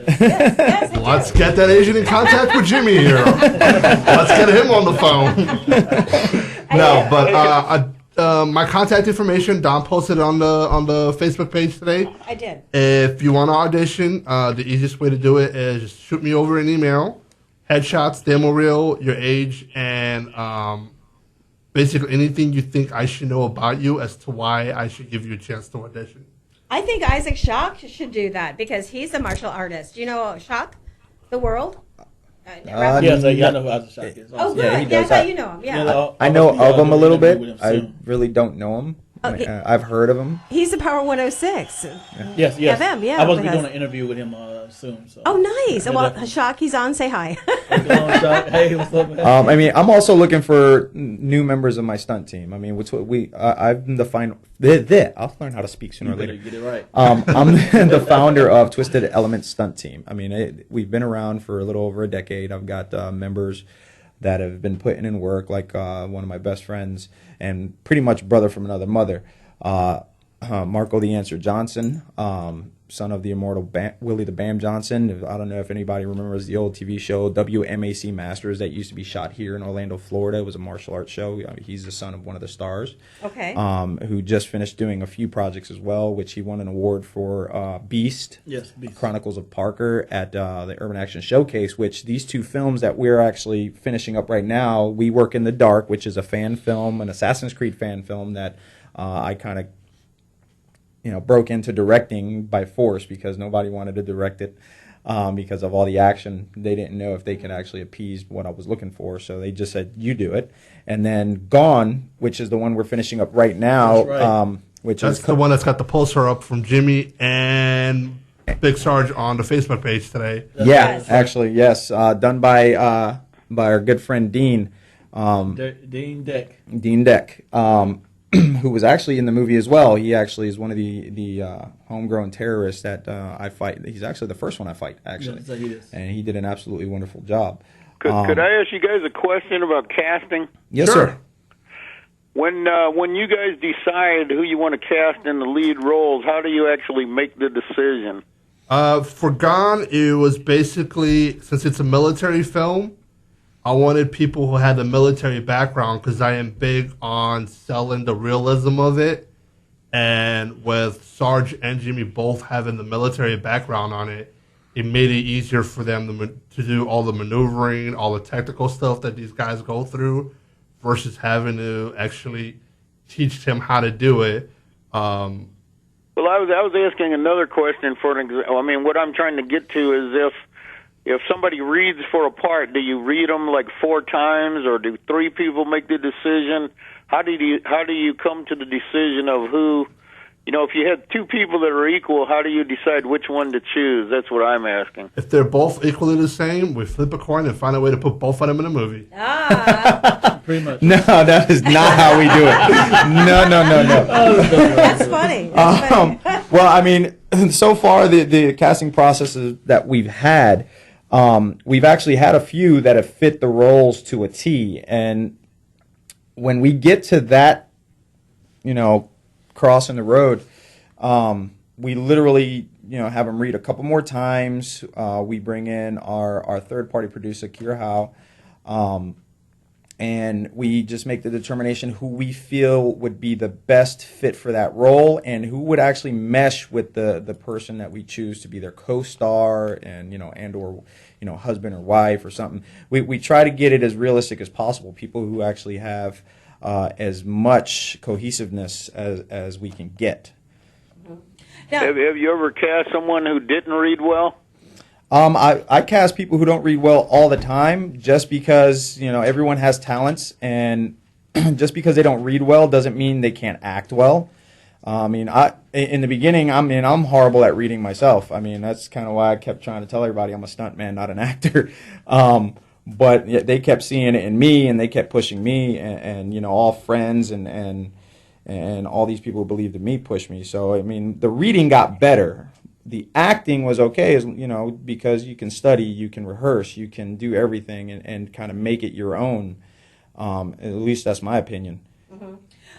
Yes, Let's get that agent in contact with Jimmy here. Let's get him on the phone. No, but my contact information, Don posted it on the Facebook page today. I did. If you want to audition, the easiest way to do it is just shoot me over an email, headshots, demo reel, your age, and basically anything you think I should know about you as to why I should give you a chance to audition. I think Isaac Schock should do that because he's a martial artist. Do you know Schock, the world? Yes, I know who Isaac Schock is. Oh, good. Yeah, he does. I thought you know him. Yeah. I know of him a little bit. I really don't know him. I've heard of him. He's a Power 106. Yes. FM, yeah. I was doing an interview with him soon. So. Oh, nice. Well, Schock, he's on. Say hi. Hey, what's up, man? I'm also looking for new members of my stunt team. I mean, I've been the final. I'll learn how to speak sooner or later. Get it right. I'm the founder of Twisted Element Stunt Team. I mean, we've been around for a little over a decade. I've got members that have been putting in work, like one of my best friends and pretty much brother from another mother, Marco the Answer Johnson. son of the immortal Willie the Bam Johnson. I don't know if anybody remembers the old TV show WMAC Masters that used to be shot here in Orlando, Florida. It was a martial arts show. He's the son of one of the stars. Okay. Who just finished doing a few projects as well, which he won an award for Beast. Yes, Beast. Chronicles of Parker at the Urban Action Showcase, which these two films that we're actually finishing up right now, We Work in the Dark, which is a fan film, an Assassin's Creed fan film that I kind of broke into directing by force because nobody wanted to direct it because of all the action. They didn't know if they could actually appease what I was looking for, so they just said, you do it. And then Gone, which is the one we're finishing up right now. That's right. That's the one that's got the poster up from Jimmy and Big Sarge on the Facebook page today. Actually, yes. Done by our good friend Dean. Dean Deck. Dean Deck. Who was actually in the movie as well. He actually is one of the homegrown terrorists that I fight. He's actually the first one I fight, actually. Yes, he is. And he did an absolutely wonderful job. Could I ask you guys a question about casting? Yes, sir. When you guys decide who you want to cast in the lead roles, how do you actually make the decision? For Gone, it was basically, since it's a military film, I wanted people who had the military background because I am big on selling the realism of it. And with Sarge and Jimmy both having the military background on it, it made it easier for them to do all the maneuvering, all the technical stuff that these guys go through versus having to actually teach them how to do it. Well, I was asking another question for an example. I mean, what I'm trying to get to is if somebody reads for a part, do you read them like 4 times, or do 3 people make the decision? How do you come to the decision of who? If you had 2 people that are equal, how do you decide which one to choose? That's what I'm asking. If they're both equally the same, we flip a coin and find a way to put both of them in a movie. Pretty much. No, that is not how we do it. No. That's funny. Well, I mean, so far the casting processes that we've had, we've actually had a few that have fit the roles to a T. And when we get to that, crossing the road, we literally, have them read a couple more times. We bring in our third-party producer, Kier Howe, and we just make the determination who we feel would be the best fit for that role and who would actually mesh with the person that we choose to be their co-star and or husband or wife or something. We try to get it as realistic as possible. People who actually have as much cohesiveness as we can get. Now, have you ever cast someone who didn't read well? I cast people who don't read well all the time, just because everyone has talents, and just because they don't read well doesn't mean they can't act well. In the beginning, I'm horrible at reading myself. That's kind of why I kept trying to tell everybody I'm a stuntman, not an actor. But they kept seeing it in me, and they kept pushing me, and all friends and all these people who believed in me pushed me. So the reading got better. The acting was okay, because you can study, you can rehearse, you can do everything and kind of make it your own. At least that's my opinion. Mm-hmm.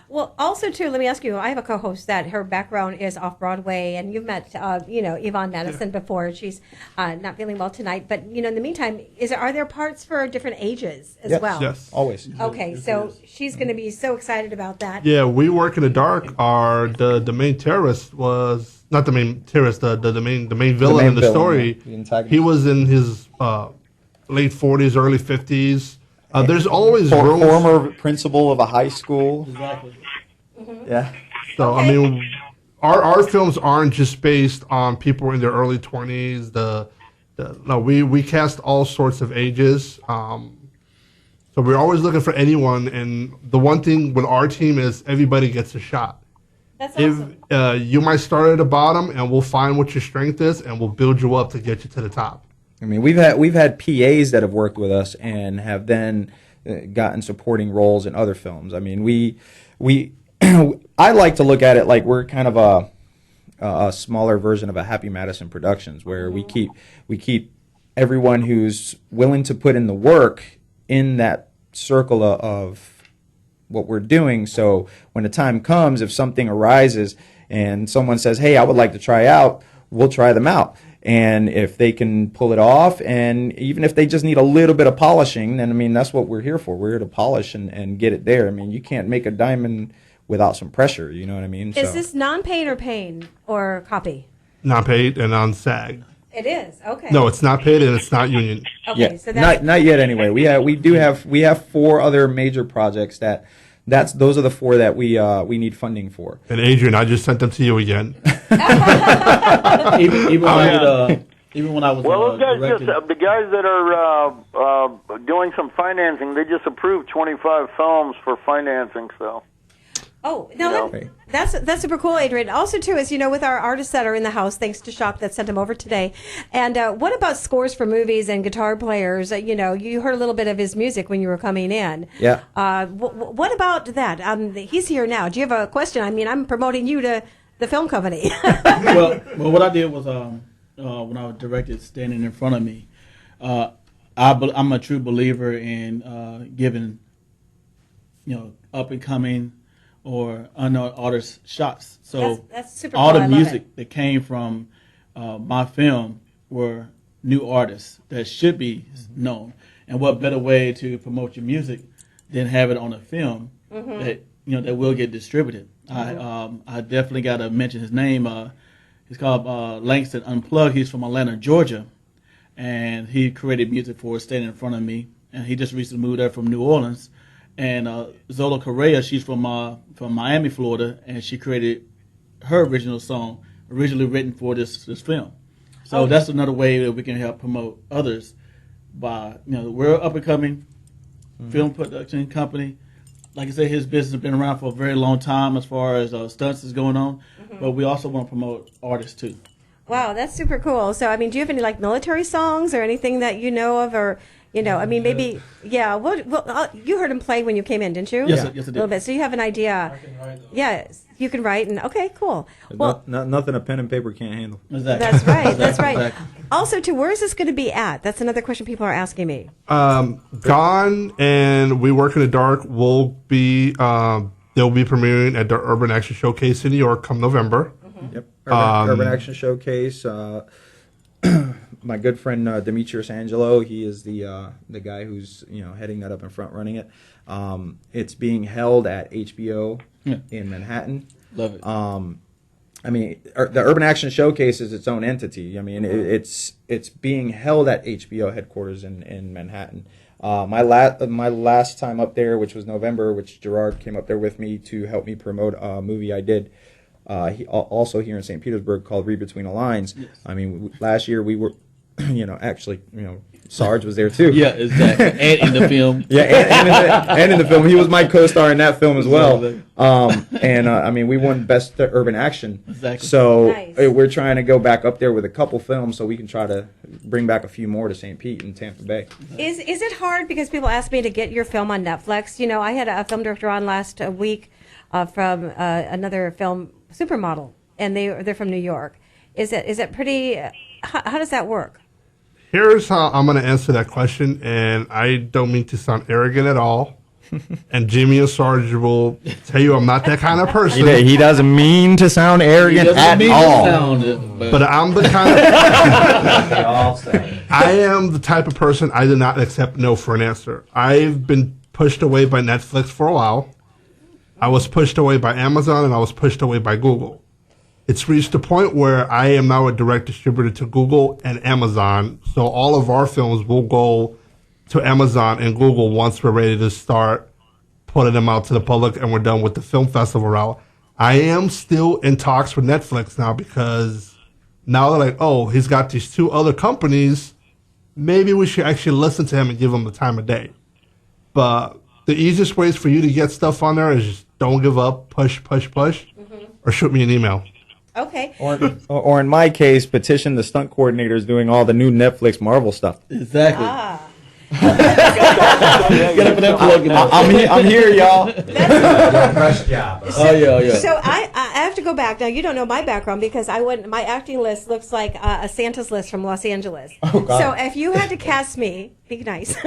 Well, also, too, let me ask you, I have a co-host that her background is off-Broadway, and you've met, Yvonne Madison before. She's not feeling well tonight. But, in the meantime, are there parts for different ages as well? Yes, always. Okay, so she's going to be so excited about that. Yeah, We Work in the Dark. The main terrorist was, not the main terrorist, the main villain in the story. He was in his late 40s, early 50s. There's always room. Former principal of a high school. Exactly. Mm-hmm. Yeah. So our films aren't just based on people in their early 20s. We cast all sorts of ages. So we're always looking for anyone. And the one thing with our team is everybody gets a shot. That's awesome. You might start at the bottom, and we'll find what your strength is, and we'll build you up to get you to the top. We've had PAs that have worked with us and have then gotten supporting roles in other films. I like to look at it like we're kind of a smaller version of a Happy Madison Productions, where we keep everyone who's willing to put in the work in that circle of what we're doing. So when the time comes, if something arises and someone says, "Hey, I would like to try out," we'll try them out. And if they can pull it off, and even if they just need a little bit of polishing, then I mean that's what we're here for. We're here to polish and get it there. I mean, you can't make a diamond without some pressure. You know what I mean? Is this non-paid or paid or copy? Not paid and on SAG. It is. Okay. No, it's not paid and it's not union. Okay, yeah, so that's not yet anyway. We have 4 other major projects those are the 4 that we need funding for. And Adrian, I just sent them to you again. even when I was well, those guys directing. the guys that are doing some financing, they just approved 25 films for financing. So. Oh, no, that's super cool, Adrian. Also, too, is, with our artists that are in the house, thanks to Shock that sent them over today. And what about scores for movies and guitar players? You heard a little bit of his music when you were coming in. Yeah. What about that? He's here now. Do you have a question? I mean, I'm promoting you to the film company. well, what I did was when I directed Standing in Front of Me, I'm a true believer in giving, up and coming or unknown artists shots. So that's super all cool. the I love music it. that came from my film were new artists that should be known. And what better way to promote your music than have it on a film that that will get distributed. I definitely got to mention his name. He's called Langston Unplugged. He's from Atlanta, Georgia, and he created music for Standing in Front of Me. And he just recently moved there from New Orleans. And Zola Correa, she's from Miami, Florida, and she created her original song, originally written for this film. So that's another way that we can help promote others by, we're an up-and-coming film production company. Like I said, his business has been around for a very long time as far as stunts is going on, but we also want to promote artists too. Wow, that's super cool. So, I mean, do you have any military songs or anything that you know of, or maybe, yeah. Well, you heard him play when you came in, didn't you? Yes, I did. A little bit. So you have an idea. I can write those. Yeah, you can write, and okay, cool. Well, nothing a pen and paper can't handle. Exactly. That's right. That's right. Exactly. Also, too, where is this going to be at? That's another question people are asking me. Gone and We Work in the Dark will be they'll be premiering at the Urban Action Showcase in New York come November. Yep. Urban Action Showcase. My good friend Demetrius Angelo, he is the guy who's heading that up and front running it. It's being held at HBO in Manhattan. Love it. I mean, the Urban Action Showcase is its own entity. I mean, it's being held at HBO headquarters in Manhattan. My last time up there, which was November, which Gerard came up there with me to help me promote a movie I did. Also here in St. Petersburg called Read Between the Lines. Yes. I mean, last year we were, Sarge was there too. Yeah, exactly. And in the film. Yeah, and in the film. He was my co-star in that film as well. I mean, we won Best Urban Action. Exactly. So nice. We're trying to go back up there with a couple films so we can try to bring back a few more to St. Pete and Tampa Bay. Is it hard because people ask me to get your film on Netflix? I had a film director on last week from another film, Supermodel, and they're from New York. Is it pretty? How does that work? Here's how I'm going to answer that question, and I don't mean to sound arrogant at all. And Jimmy and Sarge will tell you I'm not that kind of person. He doesn't mean to sound arrogant at all. But I'm the kind of I am the type of person I do not accept no for an answer. I've been pushed away by Netflix for a while. I was pushed away by Amazon, and I was pushed away by Google. It's reached a point where I am now a direct distributor to Google and Amazon. So all of our films will go to Amazon and Google once we're ready to start putting them out to the public and we're done with the film festival route. I am still in talks with Netflix now because now they're like, oh, he's got these 2 other companies. Maybe we should actually listen to him and give him the time of day. But the easiest ways for you to get stuff on there is just don't give up, push, or shoot me an email. Okay. Or in my case, petition the stunt coordinators doing all the new Netflix Marvel stuff. Exactly. I'm here, y'all. Fresh job. Yeah. So I have to go back. Now, you don't know my background because my acting list looks like a Santa's list from Los Angeles. Oh, God. So if you had to cast me, be nice,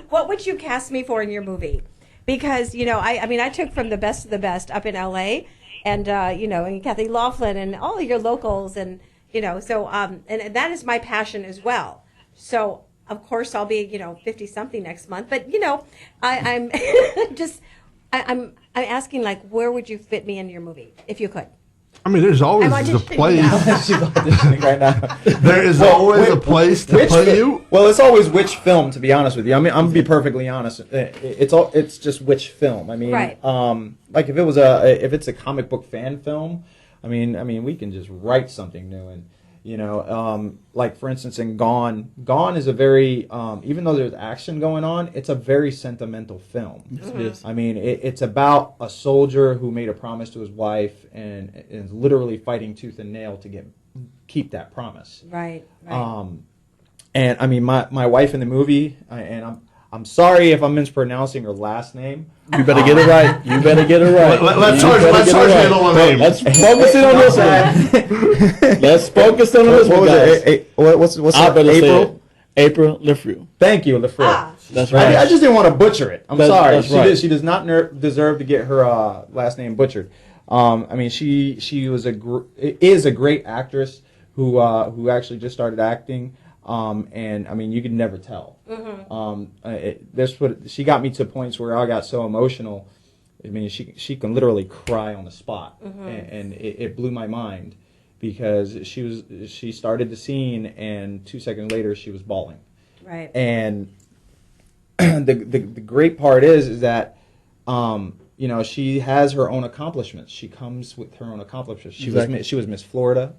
what would you cast me for in your movie? Because, I took from the best of the best up in L.A., and, and Kathy Laughlin and all of your locals and, You know, so and that is my passion as well. So of course I'll be 50 something next month, but I'm I'm asking, like, where would you fit me into your movie if you could? I mean, there's always I'm a auditioning place. now. She's auditioning right now. There is always a place to put you. Well, it's always which film, to be honest with you. I mean, I'm gonna be perfectly honest. It's just which film. I mean, Right. Like if it's a comic book fan film, I mean, we can just write something new and. Like for instance, in Gone is a very, even though there's action going on, it's a very sentimental film. Yes. I mean, it's about a soldier who made a promise to his wife and is literally fighting tooth and nail to keep that promise. Right. And I mean, my wife in the movie, and I'm sorry if I'm mispronouncing her last name. You better get it right. You better get it right. Let's handle the name. Let's focus in on this one. Let's focus on this one, guys. What's I better say April? it. April Lefrew. Thank you, Lefrew. That's right. I just didn't want to butcher it. I'm sorry. That's right. She does not deserve to get her last name butchered. I mean, she is a great actress who actually just started acting. And I mean, you could never tell. She got me to points where I got so emotional. I mean, she can literally cry on the spot, and it blew my mind because she started the scene, and 2 seconds later she was bawling. Right. And the great part is that she has her own accomplishments. She comes with her own accomplishments. She was Miss Florida.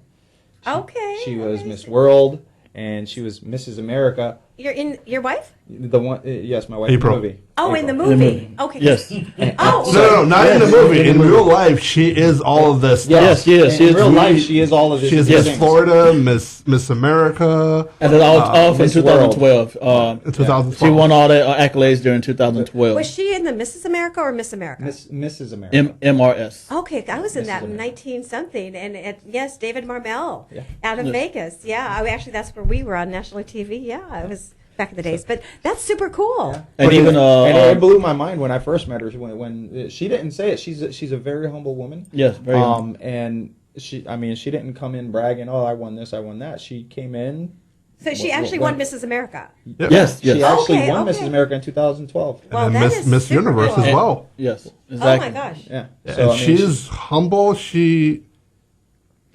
She was Miss World. And she was Mrs. America. Your wife? The one, yes, my wife April. in the movie. Oh, in the movie. Okay. Yes. No, not in the movie. In real life, she is all of this stuff. Yes, she is. In real life, she is all of this. She is Miss Florida, Miss America. And then all in 2012. In 2012. She won all the accolades during 2012. Was she in the Mrs. America or Miss America? Mrs. America. MRS. Okay, I was in that in 19 something, and yes, David Marmel out of Vegas. Yeah, actually that's where we were on national TV. Yeah, it was back in the days, but that's super cool. Yeah. And even it blew my mind when I first met her. When she didn't say it, she's a very humble woman. Yes, very humble. And she didn't come in bragging, "Oh, I won this, I won that." She came in. So she actually won Mrs. America. Yes. She actually won Mrs. America in 2012. Well, and that is Miss super Universe cool. as well. Yes, Oh exactly. my gosh. Yeah. So, and she's humble. It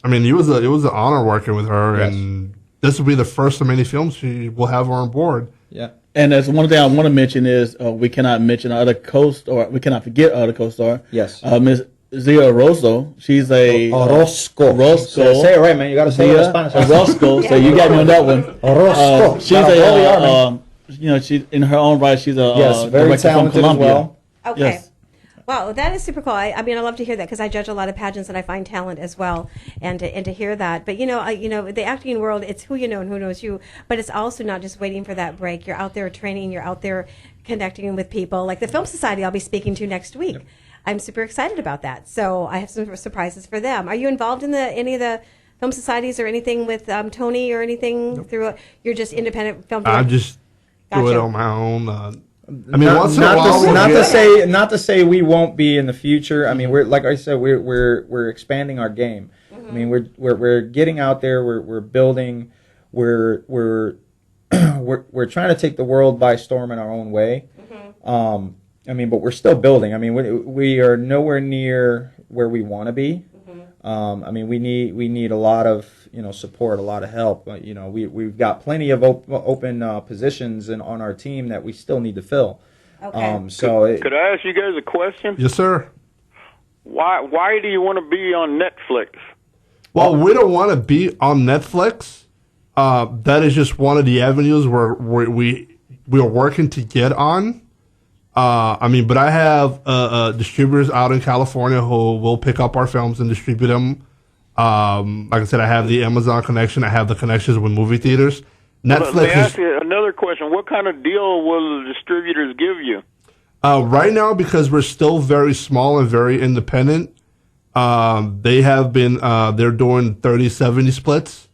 was an honor working with her, and this will be the first of many films she will have on board. Yeah. And there's one thing I want to mention is we cannot mention our other co-star. We cannot forget our other co-star. Yes. Miss Zia Orozco. She's a Orozco. Orozco. Say it right, man. You got to say it in Spanish. Orozco. So you got me on that one. Orozco. She's she's in her own right. She's a very director from talented as Colombia. well. Okay. Yes. Wow, that is super cool. I mean, I love to hear that because I judge a lot of pageants and I find talent as well, and to hear that. But the acting world, it's who you know and who knows you. But it's also not just waiting for that break. You're out there training. You're out there connecting with people. Like the Film Society, I'll be speaking to next week. Yep. I'm super excited about that. So I have some surprises for them. Are you involved in any of the film societies or anything with Tony or anything through? You're just independent film. I just do it on my own. I mean, once in a while, not to say we won't be in the future. I mean, we're like I said, we're expanding our game. I mean, we're getting out there. We're building. We're trying to take the world by storm in our own way. I mean, but we're still building. I mean, we are nowhere near where we want to be. I mean, we need a lot of support, a lot of help. But we've got plenty of open positions on our team that we still need to fill. Okay. Could I ask you guys a question? Yes, sir. Why do you want to be on Netflix? Well, we don't want to be on Netflix. That is just one of the avenues where we are working to get on. I mean, but I have distributors out in California who will pick up our films and distribute them. Like I said, I have the Amazon connection. I have the connections with movie theaters. Netflix. Let me ask you another question. What kind of deal will the distributors give you? Right now, because we're still very small and very independent, they have been they're doing 30-70 splits,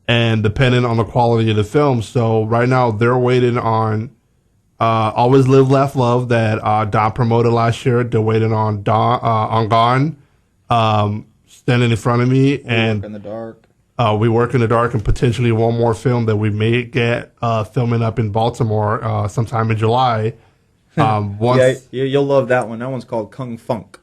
and depending on the quality of the film. So right now, they're waiting on Always Live, Laugh, Love that Don promoted last year. They're waiting on Gone, Standing in Front of Me, and in the Dark. We Work in the Dark, and potentially one more film that we may get filming up in Baltimore sometime in July. You'll love that one. That one's called Kung Funk.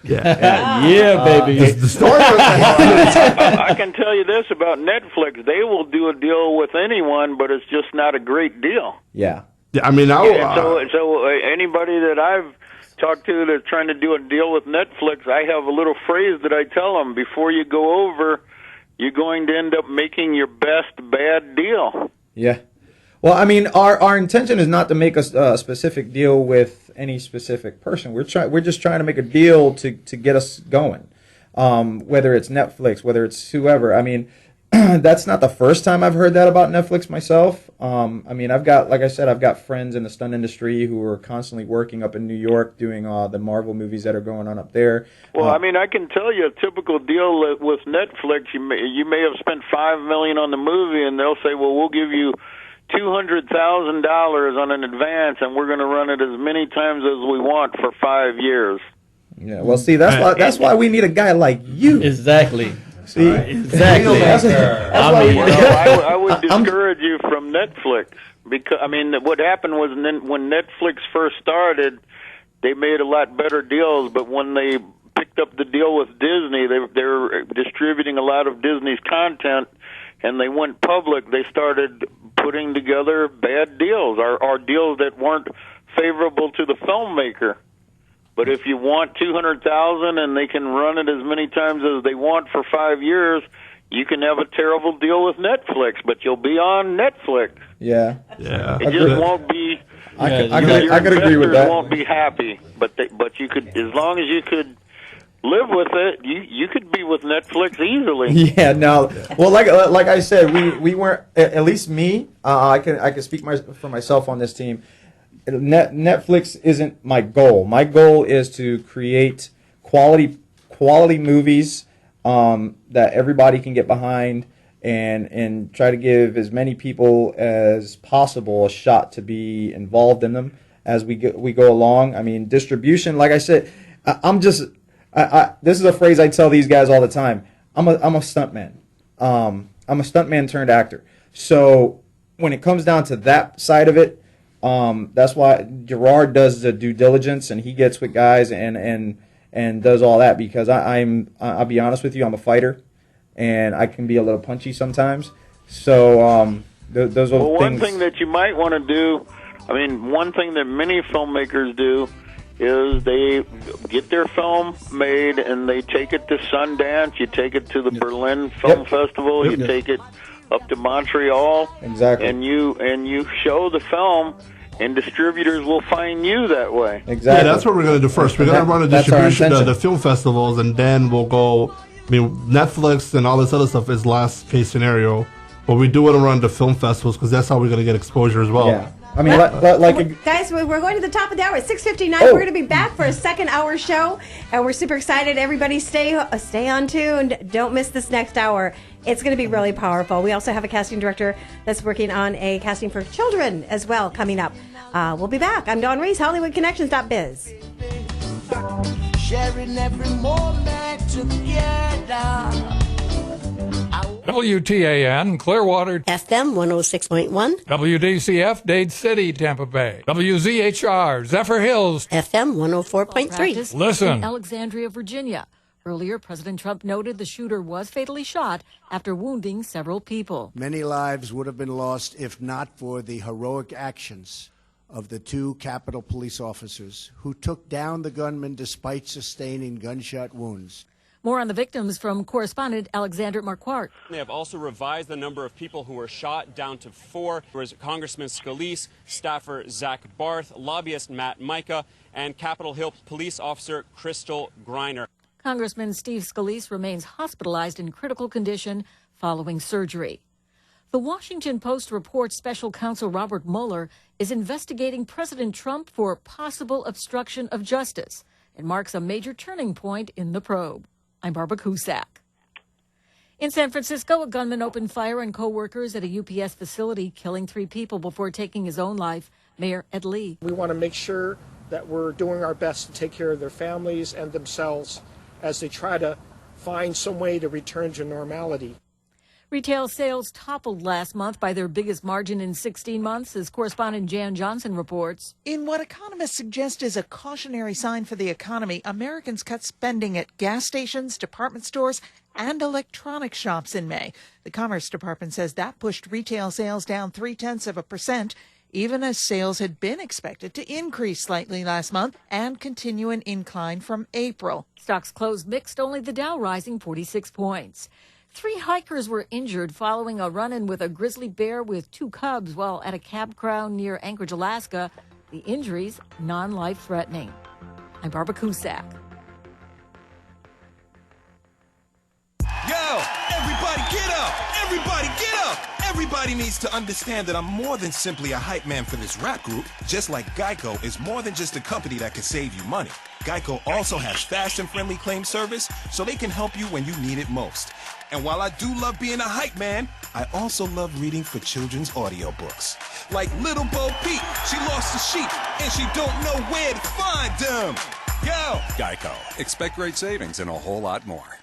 Yeah, baby. The story. I can tell you this about Netflix: they will do a deal with anyone, but it's just not a great deal. Yeah. Yeah, I mean, so anybody that I've talked to that's trying to do a deal with Netflix, I have a little phrase that I tell them: before you go over, you're going to end up making your best bad deal. Yeah. Well, I mean, our intention is not to make a specific deal with any specific person. We're just trying to make a deal to get us going. Whether it's Netflix, whether it's whoever. I mean, that's not the first time I've heard that about Netflix myself. I mean, I've got friends in the stunt industry who are constantly working up in New York doing the Marvel movies that are going on up there. Well, I mean, I can tell you a typical deal with Netflix. You may have spent $5 million on the movie, and they'll say, "Well, we'll give you $200,000 on an advance, and we're going to run it as many times as we want for 5 years." Yeah, well, see, that's why we need a guy like you. Exactly. See, exactly. I would discourage you from Netflix because I mean, what happened was when Netflix first started, they made a lot better deals, but when they picked up the deal with Disney, they're distributing a lot of Disney's content, and they went public. They started putting together bad deals, or deals that weren't favorable to the filmmaker. But if you want $200,000 and they can run it as many times as they want for 5 years, you can have a terrible deal with Netflix, but you'll be on Netflix. Yeah. It just won't be. I could agree with that. Won't be happy, but you could, as long as you could live with it, you could be with Netflix easily. Yeah, no. Well, like I said, we weren't, at least me. I can speak for myself on this team. Netflix isn't my goal. My goal is to create quality movies that everybody can get behind, and try to give as many people as possible a shot to be involved in them as we go along. I mean, distribution. Like I said, this is a phrase I tell these guys all the time. I'm a stuntman. I'm a stuntman turned actor. So when it comes down to that side of it, that's why Gerard does the due diligence, and he gets with guys and does all that, because I'll be honest with you, I'm a fighter, and I can be a little punchy sometimes. So those are things. One thing that you might want to do, I mean, one thing that many filmmakers do is they get their film made and they take it to Sundance, you take it to the Berlin Film Festival, you take it up to Montreal, exactly, and you show the film, and distributors will find you that way. Exactly. Yeah, that's what we're going to do first. We're going to run a distribution to the film festivals, and then we'll go. I mean, Netflix and all this other stuff is last case scenario, but we do want to run the film festivals because that's how we're going to get exposure as well. Yeah. I mean, guys, we're going to the top of the hour at 6:59. We're going to be back for a second hour show, and we're super excited. Everybody, stay on tuned. Don't miss this next hour. It's going to be really powerful. We also have a casting director that's working on a casting for children as well coming up. We'll be back. I'm Dawn Reese, HollywoodConnections.biz. Sharing every moment together. WTAN, Clearwater. FM 106.1. WDCF, Dade City, Tampa Bay. WZHR, Zephyr Hills. FM 104.3. Listen. In Alexandria, Virginia. Earlier, President Trump noted the shooter was fatally shot after wounding several people. Many lives would have been lost if not for the heroic actions of the two Capitol police officers who took down the gunman despite sustaining gunshot wounds. More on the victims from correspondent Alexander Marquardt. They have also revised the number of people who were shot down to 4. There was Congressman Scalise, staffer Zach Barth, lobbyist Matt Micah, and Capitol Hill police officer Crystal Griner. Congressman Steve Scalise remains hospitalized in critical condition following surgery. The Washington Post reports special counsel Robert Mueller is investigating President Trump for possible obstruction of justice. It marks a major turning point in the probe. I'm Barbara Cusack. In San Francisco, a gunman opened fire on co-workers at a UPS facility, killing 3 people before taking his own life. Mayor Ed Lee. We want to make sure that we're doing our best to take care of their families and themselves as they try to find some way to return to normality. Retail sales toppled last month by their biggest margin in 16 months, as correspondent Jan Johnson reports. In what economists suggest is a cautionary sign for the economy, Americans cut spending at gas stations, department stores, and electronics shops in May. The Commerce Department says that pushed retail sales down 0.3%, even as sales had been expected to increase slightly last month and continue an incline from April. Stocks closed mixed, only the Dow rising 46 points. 3 hikers were injured following a run-in with a grizzly bear with 2 cubs while at a campground near Anchorage, Alaska. The injuries non-life-threatening. I'm Barbara Cusack. Yo, everybody get up! Everybody get up! Everybody needs to understand that I'm more than simply a hype man for this rap group, just like Geico is more than just a company that can save you money. Geico also has fast and friendly claim service, so they can help you when you need it most. And while I do love being a hype man, I also love reading for children's audiobooks. Like Little Bo Peep, she lost the sheep, and she don't know where to find them. Yo! Geico. Expect great savings and a whole lot more.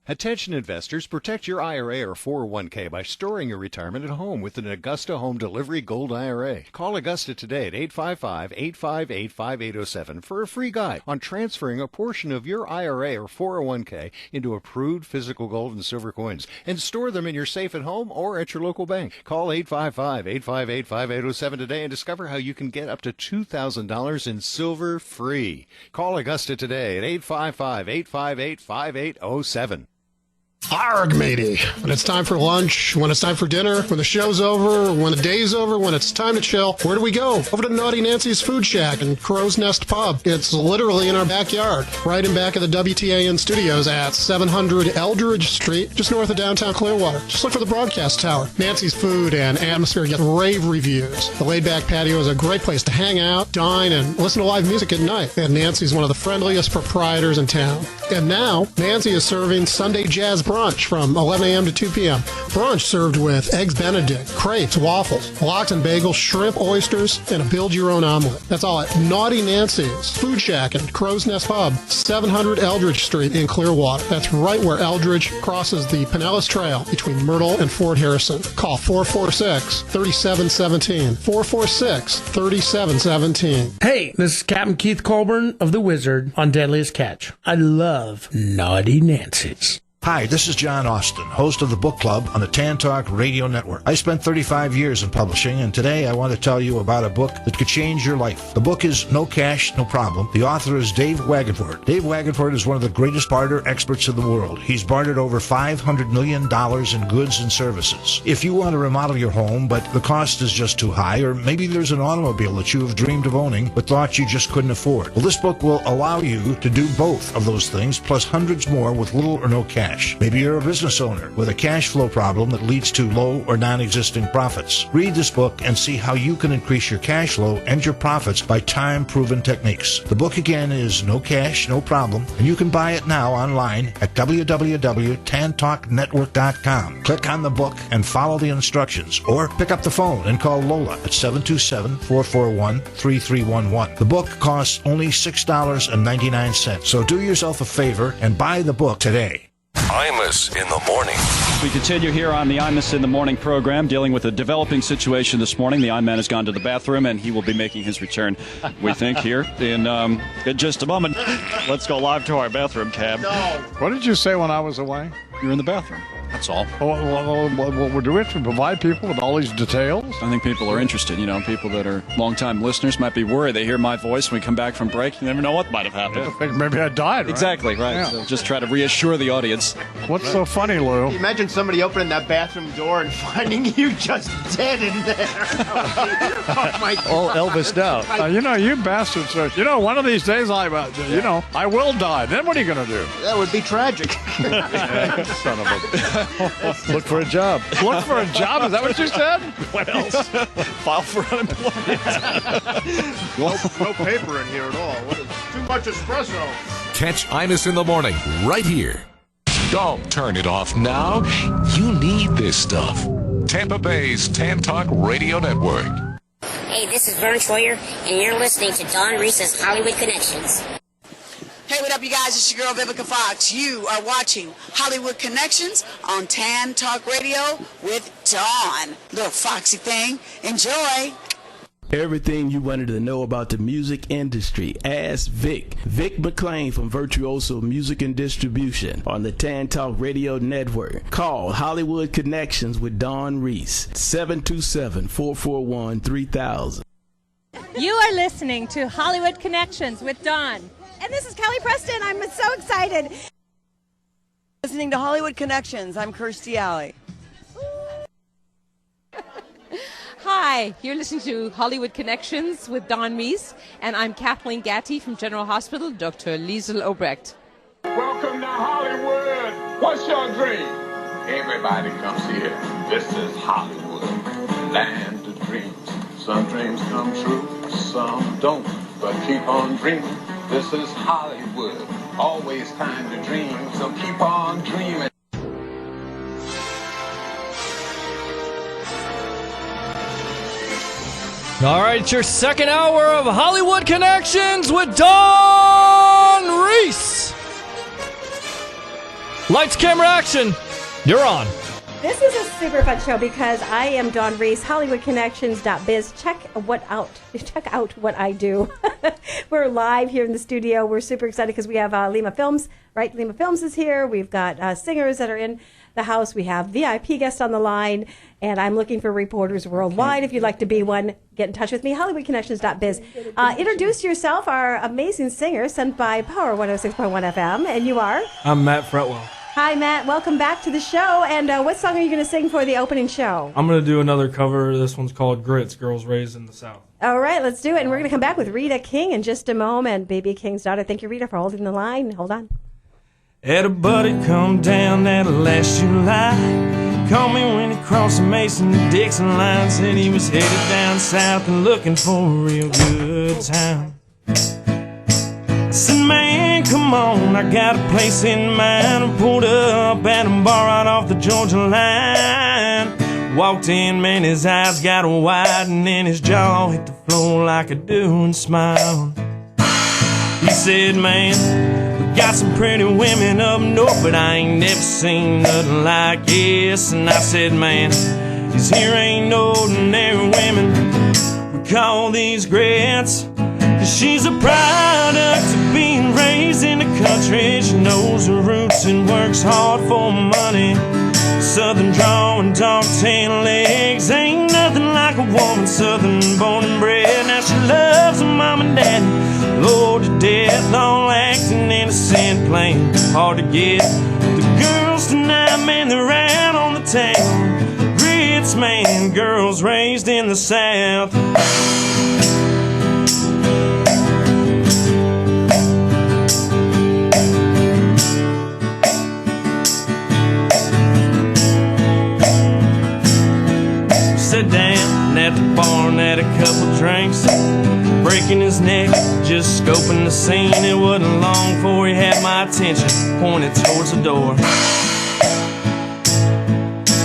Attention investors, protect your IRA or 401k by storing your retirement at home with an Augusta Home Delivery Gold IRA. Call Augusta today at 855-858-5807 for a free guide on transferring a portion of your IRA or 401k into approved physical gold and silver coins and store them in your safe at home or at your local bank. Call 855-858-5807 today and discover how you can get up to $2,000 in silver free. Call Augusta today at 855-858-5807. Arg, matey. When it's time for lunch, when it's time for dinner, when the show's over, when the day's over, when it's time to chill, where do we go? Over to Naughty Nancy's Food Shack and Crow's Nest Pub. It's literally in our backyard, right in back of the WTAN studios at 700 Eldridge Street, just north of downtown Clearwater. Just look for the broadcast tower. Nancy's food and atmosphere get rave reviews. The laid-back patio is a great place to hang out, dine, and listen to live music at night. And Nancy's one of the friendliest proprietors in town. And now, Nancy is serving Sunday Jazz Brunch from 11 a.m. to 2 p.m. Brunch served with eggs Benedict, crepes, waffles, lox and bagels, shrimp, oysters, and a build-your-own omelet. That's all at Naughty Nancy's Food Shack and Crow's Nest Pub, 700 Eldridge Street in Clearwater. That's right where Eldridge crosses the Pinellas Trail between Myrtle and Fort Harrison. Call 446-3717. 446-3717. Hey, this is Captain Keith Colburn of The Wizard on Deadliest Catch. I love Naughty Nancy's. Hi, this is John Austin, host of the Book Club on the Tan Talk Radio Network. I spent 35 years in publishing, and today I want to tell you about a book that could change your life. The book is No Cash, No Problem. The author is Dave Wagenford. Dave Wagenford is one of the greatest barter experts in the world. He's bartered over $500 million in goods and services. If you want to remodel your home, but the cost is just too high, or maybe there's an automobile that you have dreamed of owning, but thought you just couldn't afford. Well, this book will allow you to do both of those things, plus hundreds more with little or no cash. Maybe you're a business owner with a cash flow problem that leads to low or non-existing profits. Read this book and see how you can increase your cash flow and your profits by time-proven techniques. The book again is No Cash, No Problem, and you can buy it now online at www.tantalknetwork.com. Click on the book and follow the instructions, or pick up the phone and call Lola at 727-441-3311. The book costs only $6.99, so do yourself a favor and buy the book today. Imus in the morning. We continue here on the Imus in the morning program, dealing with a developing situation this morning. The Iron Man has gone to the bathroom, and he will be making his return, we think, here in just a moment. Let's go live to our bathroom cab. No. What did you say when I was away? You're in the bathroom. That's all. What do we have to provide people with all these details? I think people are interested. You know, people that are longtime listeners might be worried. They hear my voice when we come back from break. You never know what might have happened. Maybe I died, right? Exactly, right. Yeah. So just try to reassure the audience. What's so funny, Lou? Imagine somebody opening that bathroom door and finding you just dead in there. Oh, my God. All Elvis'd out. You bastards. One of these days, I will die. Then what are you going to do? That would be tragic. Son of a... Look for a job. Look for a job? Is that what you said? What else? File for unemployment. No paper in here at all. Too much espresso. Catch Imus in the morning right here. Don't turn it off now. You need this stuff. Tampa Bay's Tan Talk Radio Network. Hey, this is Vern Troyer, and you're listening to Don Reese's Hollywood Connections. Hey, what up, you guys? It's your girl, Vivica Fox. You are watching Hollywood Connections on Tan Talk Radio with Dawn. Little foxy thing. Enjoy. Everything you wanted to know about the music industry. Ask Vic. Vic McLean from Virtuoso Music and Distribution on the Tan Talk Radio Network. Call Hollywood Connections with Dawn Reese. 727-441-3000. You are listening to Hollywood Connections with Dawn. And this is Kelly Preston. I'm so excited. Listening to Hollywood Connections. I'm Kirstie Alley. Hi, you're listening to Hollywood Connections with Dawn Reese, and I'm Kathleen Gatti from General Hospital, Dr. Liesl Obrecht. Welcome to Hollywood. What's your dream? Everybody comes here. This is Hollywood, land of dreams. Some dreams come true, some don't, but keep on dreaming. This is Hollywood, always time to dream, so keep on dreaming. All right, it's your second hour of Hollywood Connections with Dawn Reese. Lights, camera, action. You're on. This is a super fun show because I am Dawn Reese, HollywoodConnections.biz. Check out what I do. We're live here in the studio. We're super excited because we have Lima Films, right? Lima Films is here. We've got singers that are in the house. We have VIP guests on the line, and I'm looking for reporters worldwide. If you'd like to be one, get in touch with me, HollywoodConnections.biz. Introduce yourself, our amazing singer sent by Power 106.1 FM, and you are? I'm Matt Fretwell. Hi, Matt. Welcome back to the show. And what song are you going to sing for the opening show? I'm going to do another cover. This one's called Grits, Girls Raised in the South. All right, let's do it. And we're going to come back with Rita King in just a moment, BB King's daughter. Thank you, Rita, for holding the line. Hold on. Had a buddy come down that last July. Called me when he crossed the Mason-Dixon line. Said he was headed down south and looking for a real good time. I said, man, come on, I got a place in mind. I pulled up at a bar right off the Georgia line. Walked in, man, his eyes got wide, and then his jaw hit the floor like a dew and smiled. He said, man, we got some pretty women up north, but I ain't never seen nothing like this. And I said, man, these here ain't no ordinary women. We call these grits, 'cause she's a product of being raised in the country. She knows her roots and works hard for money. Southern drawl and dark tan legs, ain't nothing like a woman southern born and bred. Now she loves her mom and dad, Lord to death, all acting innocent, playing hard to get. The girls tonight, man, they're out on the town. Grits, man, girls raised in the South. Sat down at the bar and had a couple drinks, breaking his neck, just scoping the scene. It wasn't long before he had my attention, pointed towards the door.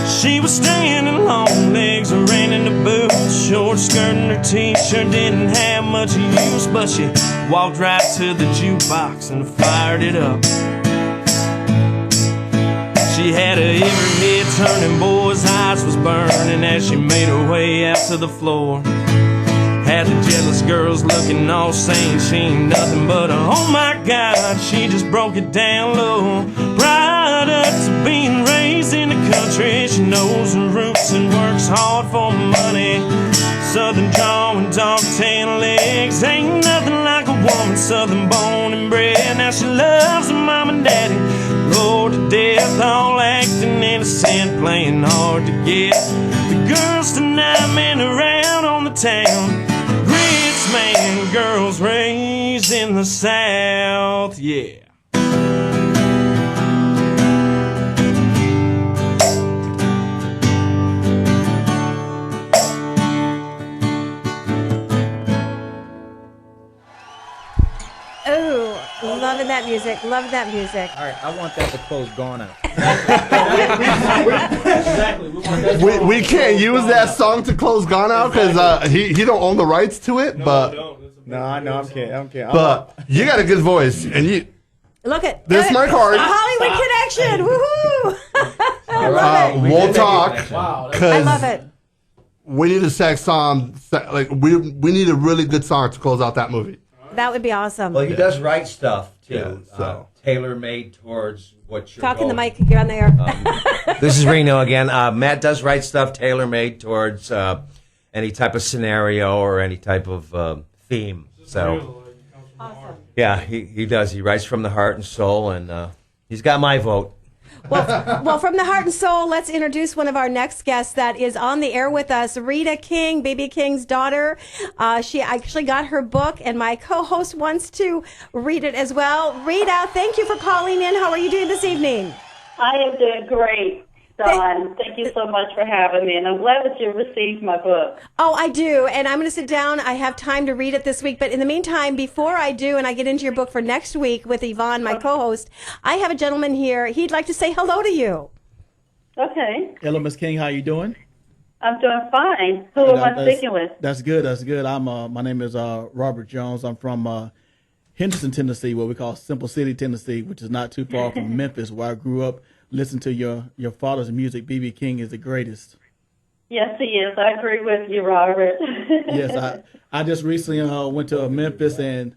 She was standing long, legs were ran in the boots, short skirt and her t-shirt didn't have much use, but she walked right to the jukebox and fired it up. She had her every head turning, boy's eyes was burning as she made her way out to the floor. Had the jealous girls looking all saying she ain't nothing but a, oh my God, she just broke it down low. Product of being raised in the country, she knows her roots and works hard for money. Southern drawl and dark tan legs, ain't nothing like a woman southern born and bred. Now she loves her mom and daddy, Lord to death, all acting innocent, playing hard to get. The girls tonight, man, they're out on the town. Grits, man, girls raised in the South, yeah. Oh, loving that music. Loving that music. All right, I want that to close gone out. Exactly. We can't use that song to close Gone Out because he don't own the rights to it. No, I'm kidding. But you got a good voice, and Look at There's my card. A Hollywood connection. Woohoo! I love it. We'll talk. Wow, I love it. We need a sex song. Like we need a really good song to close out that movie. That would be awesome. Well, he does write stuff too, tailor-made towards what you're Talking the going. mic, you're on the air. This is Reno again. Matt does write stuff tailor-made towards any type of scenario or any type of theme. So, yeah, he does. He writes from the heart and soul, and he's got my vote. Well, from the heart and soul, let's introduce one of our next guests that is on the air with us, Rita King, BB King's daughter. She actually got her book, and my co-host wants to read it as well. Rita, thank you for calling in. How are you doing this evening? I am doing great, Dawn. Thank you so much for having me, and I'm glad that you received my book. Oh, I do, and I'm going to sit down. I have time to read it this week, but in the meantime, before I do, and I get into your book for next week with Yvonne, my co-host, I have a gentleman here. He'd like to say hello to you. Okay. Hello, Miss King. How you doing? I'm doing fine. Who am I speaking with? That's good. That's good. My name is Robert Jones. I'm from Henderson, Tennessee, what we call Simple City, Tennessee, which is not too far from Memphis, where I grew up. Listen to your father's music. BB King is the greatest. Yes, he is. I agree with you, Robert. Yes, I just recently went to Memphis, and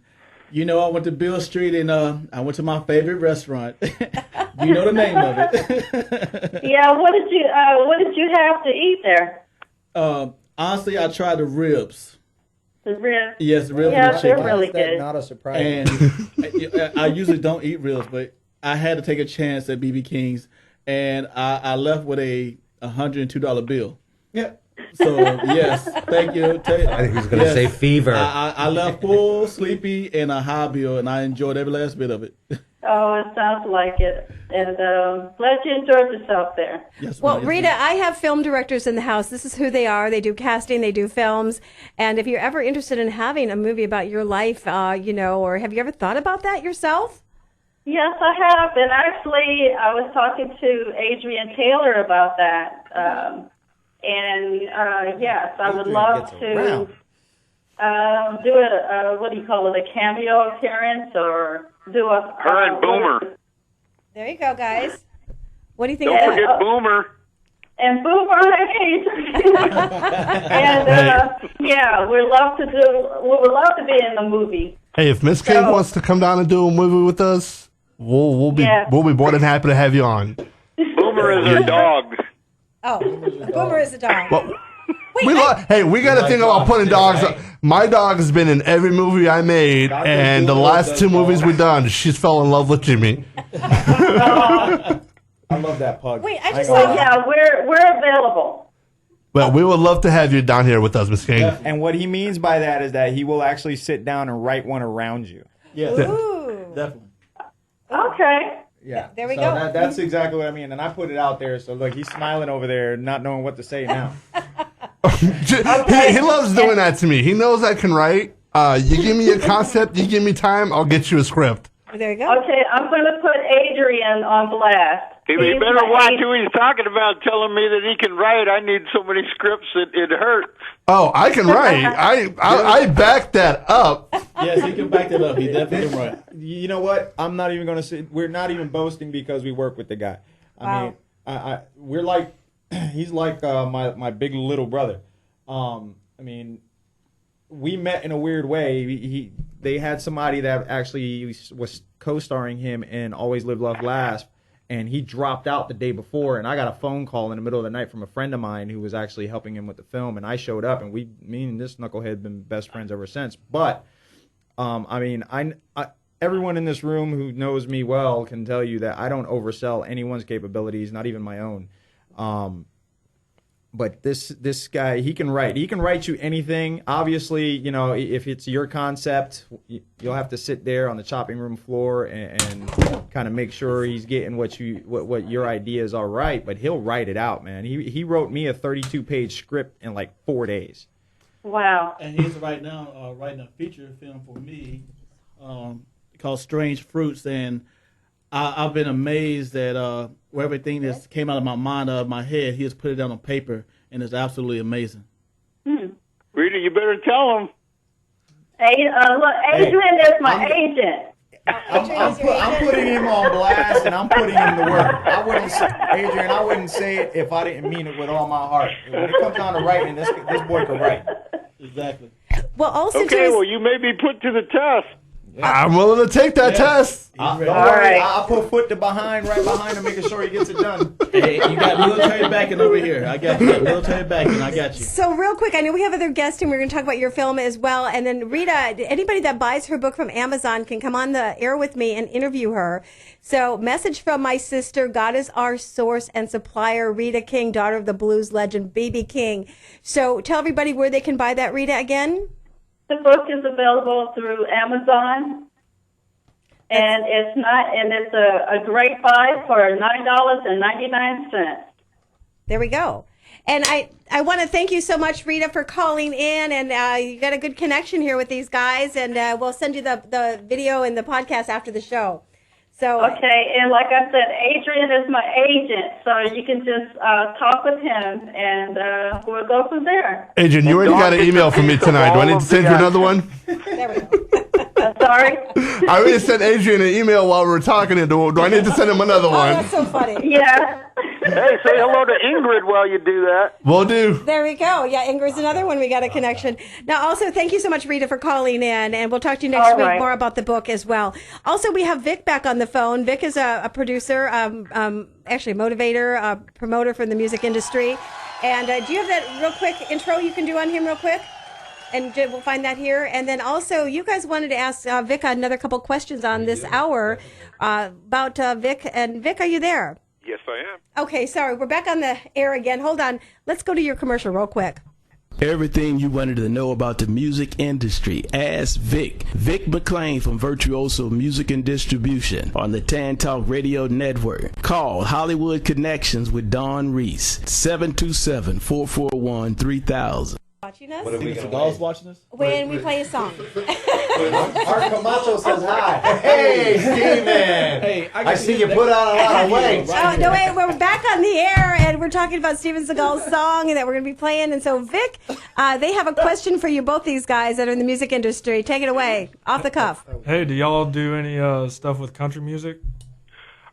I went to Beale Street, and I went to my favorite restaurant. You know the name of it. Yeah. What did you have to eat there? Honestly, I tried the ribs. The ribs. Yes, the ribs. Yeah, and the they're chicken. really good. Not a surprise. And I usually don't eat ribs, but I had to take a chance at BB King's, and I left with a $102 bill. Yeah. So, yes, thank you. I think he's going to say fever. I left full, sleepy, and a high bill, and I enjoyed every last bit of it. Oh, it sounds like it. And glad you enjoyed yourself there. Yes, well, Rita, I have film directors in the house. This is who they are. They do casting, they do films. And if you're ever interested in having a movie about your life, or have you ever thought about that yourself? Yes, I have. And actually, I was talking to Adrian Taylor about that. Yes, I would love to do a cameo appearance or do a... Her and Boomer. There you go, guys. What do you think Don't of that? forget Boomer. And Boomer, and we would love to be in the movie. Hey, if Miss King wants to come down and do a movie with us, we'll be more than happy to have you on. Boomer is her dog. Oh, Boomer is a dog. Well, we got to think about putting dogs. My dog has been in every movie I made, and the last 2 movies we've done, she's fell in love with Jimmy. I love that pug. Wait, I just we're available. Well, we would love to have you down here with us, Miss King. Yeah, and what he means by that is that he will actually sit down and write one around you. Yeah, definitely. Okay. Yeah. There we go. That's exactly what I mean. And I put it out there. So, look, he's smiling over there, not knowing what to say now. He loves doing that to me. He knows I can write. You give me a concept, you give me time, I'll get you a script. There you go. Okay, I'm going to put Adrian on blast. He better watch who he's talking about, telling me that he can write. I need so many scripts it hurts. Oh, I can write. I back that up. Yes, he can back that up. He definitely can write. You know what? I'm not even going to say. We're not even boasting because we work with the guy. I mean, we're like, he's like my big little brother. I mean, we met in a weird way. They had somebody that actually was co-starring him in Always Live, Love, Laugh, and he dropped out the day before, and I got a phone call in the middle of the night from a friend of mine who was actually helping him with the film, and I showed up, and me and this knucklehead have been best friends ever since. But, I mean, everyone in this room who knows me well can tell you that I don't oversell anyone's capabilities, not even my own. But this guy, he can write. He can write you anything. Obviously, if it's your concept, you'll have to sit there on the chopping room floor and kind of make sure he's getting what your ideas are right. But he'll write it out, man. He wrote me a 32-page script in like 4 days. Wow. And he's right now writing a feature film for me called Strange Fruits, and I've been amazed that everything that came out of my mind, out of my head, he has put it down on paper, and it's absolutely amazing. Rita, you better tell him. Adrian is my agent. I'm putting him on blast, and I'm putting him to work. I wouldn't say it if I didn't mean it with all my heart. When it comes down to writing, this boy can write. Exactly. Well, also okay, well, you may be put to the test. I'm willing to take that test. Don't worry, I'll put foot right behind him, making sure he gets it done. Hey, you got military backing over here. I got you. Military backing. I got you. So real quick, I know we have other guests, and we're going to talk about your film as well. And then Rita, anybody that buys her book from Amazon can come on the air with me and interview her. So, message from my sister, God is our source and supplier, Rita King, daughter of the blues legend BB King. So tell everybody where they can buy that, Rita, again. The book is available through Amazon, and it's a great buy for $9.99. There we go. And I want to thank you so much, Rita, for calling in, and you got a good connection here with these guys, and we'll send you the video and the podcast after the show. So okay, and like I said, Adrian is my agent, so you can just talk with him, and we'll go from there. Adrian, you already got an email from me tonight. Do I need to send you another one? There we go. Sorry? I already sent Adrian an email while we were talking. Do I need to send him another one? That's so funny. Yeah. Hey, say hello to Ingrid while you do that. Will do. There we go. Yeah, Ingrid's another one. We got a connection. Now, also, thank you so much, Rita, for calling in, and we'll talk to you next week more about the book as well. Also, we have Vic back on the phone. Vic is a producer, actually a motivator, a promoter for the music industry. And do you have that real quick intro you can do on him real quick? And we'll find that here. And then also, you guys wanted to ask Vic another couple questions on this hour about Vic. And Vic, are you there? Yes, I am. Okay, sorry. We're back on the air again. Hold on. Let's go to your commercial real quick. Everything you wanted to know about the music industry. Ask Vic. Vic McClain from Virtuoso Music and Distribution on the Tan Talk Radio Network. Call Hollywood Connections with Don Reese. 727-441-3000. Watching us? What are we Seagal's watching us? When we play a song. Art Camacho says hi. Hey, Steven. Hey, I see you put on a lot of weight. No, wait, we're back on the air, and we're talking about Steven Seagal's song and that we're going to be playing. And so, Vic, they have a question for you, both these guys that are in the music industry. Take it away, off the cuff. Hey, do y'all do any stuff with country music?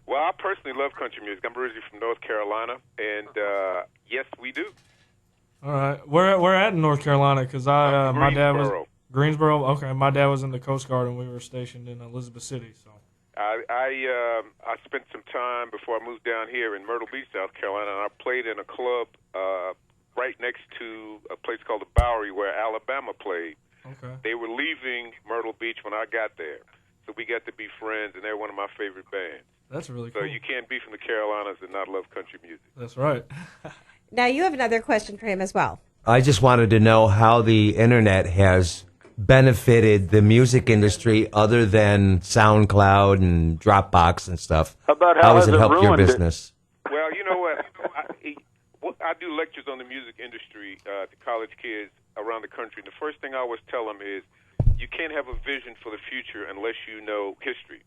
Well, I personally love country music. I'm originally from North Carolina, and yes, we do. All right, we're at in North Carolina because my dad was Greensboro. Okay, my dad was in the Coast Guard and we were stationed in Elizabeth City. So I spent some time before I moved down here in Myrtle Beach, South Carolina, and I played in a club right next to a place called the Bowery where Alabama played. Okay. They were leaving Myrtle Beach when I got there, so we got to be friends, and they're one of my favorite bands. That's really cool. So you can't be from the Carolinas and not love country music. That's right. Now, you have another question for him as well. I just wanted to know how the internet has benefited the music industry other than SoundCloud and Dropbox and stuff. How has it helped your ruined it? business? Well, you know what? I do lectures on the music industry to college kids around the country. And the first thing I always tell them is you can't have a vision for the future unless you know history.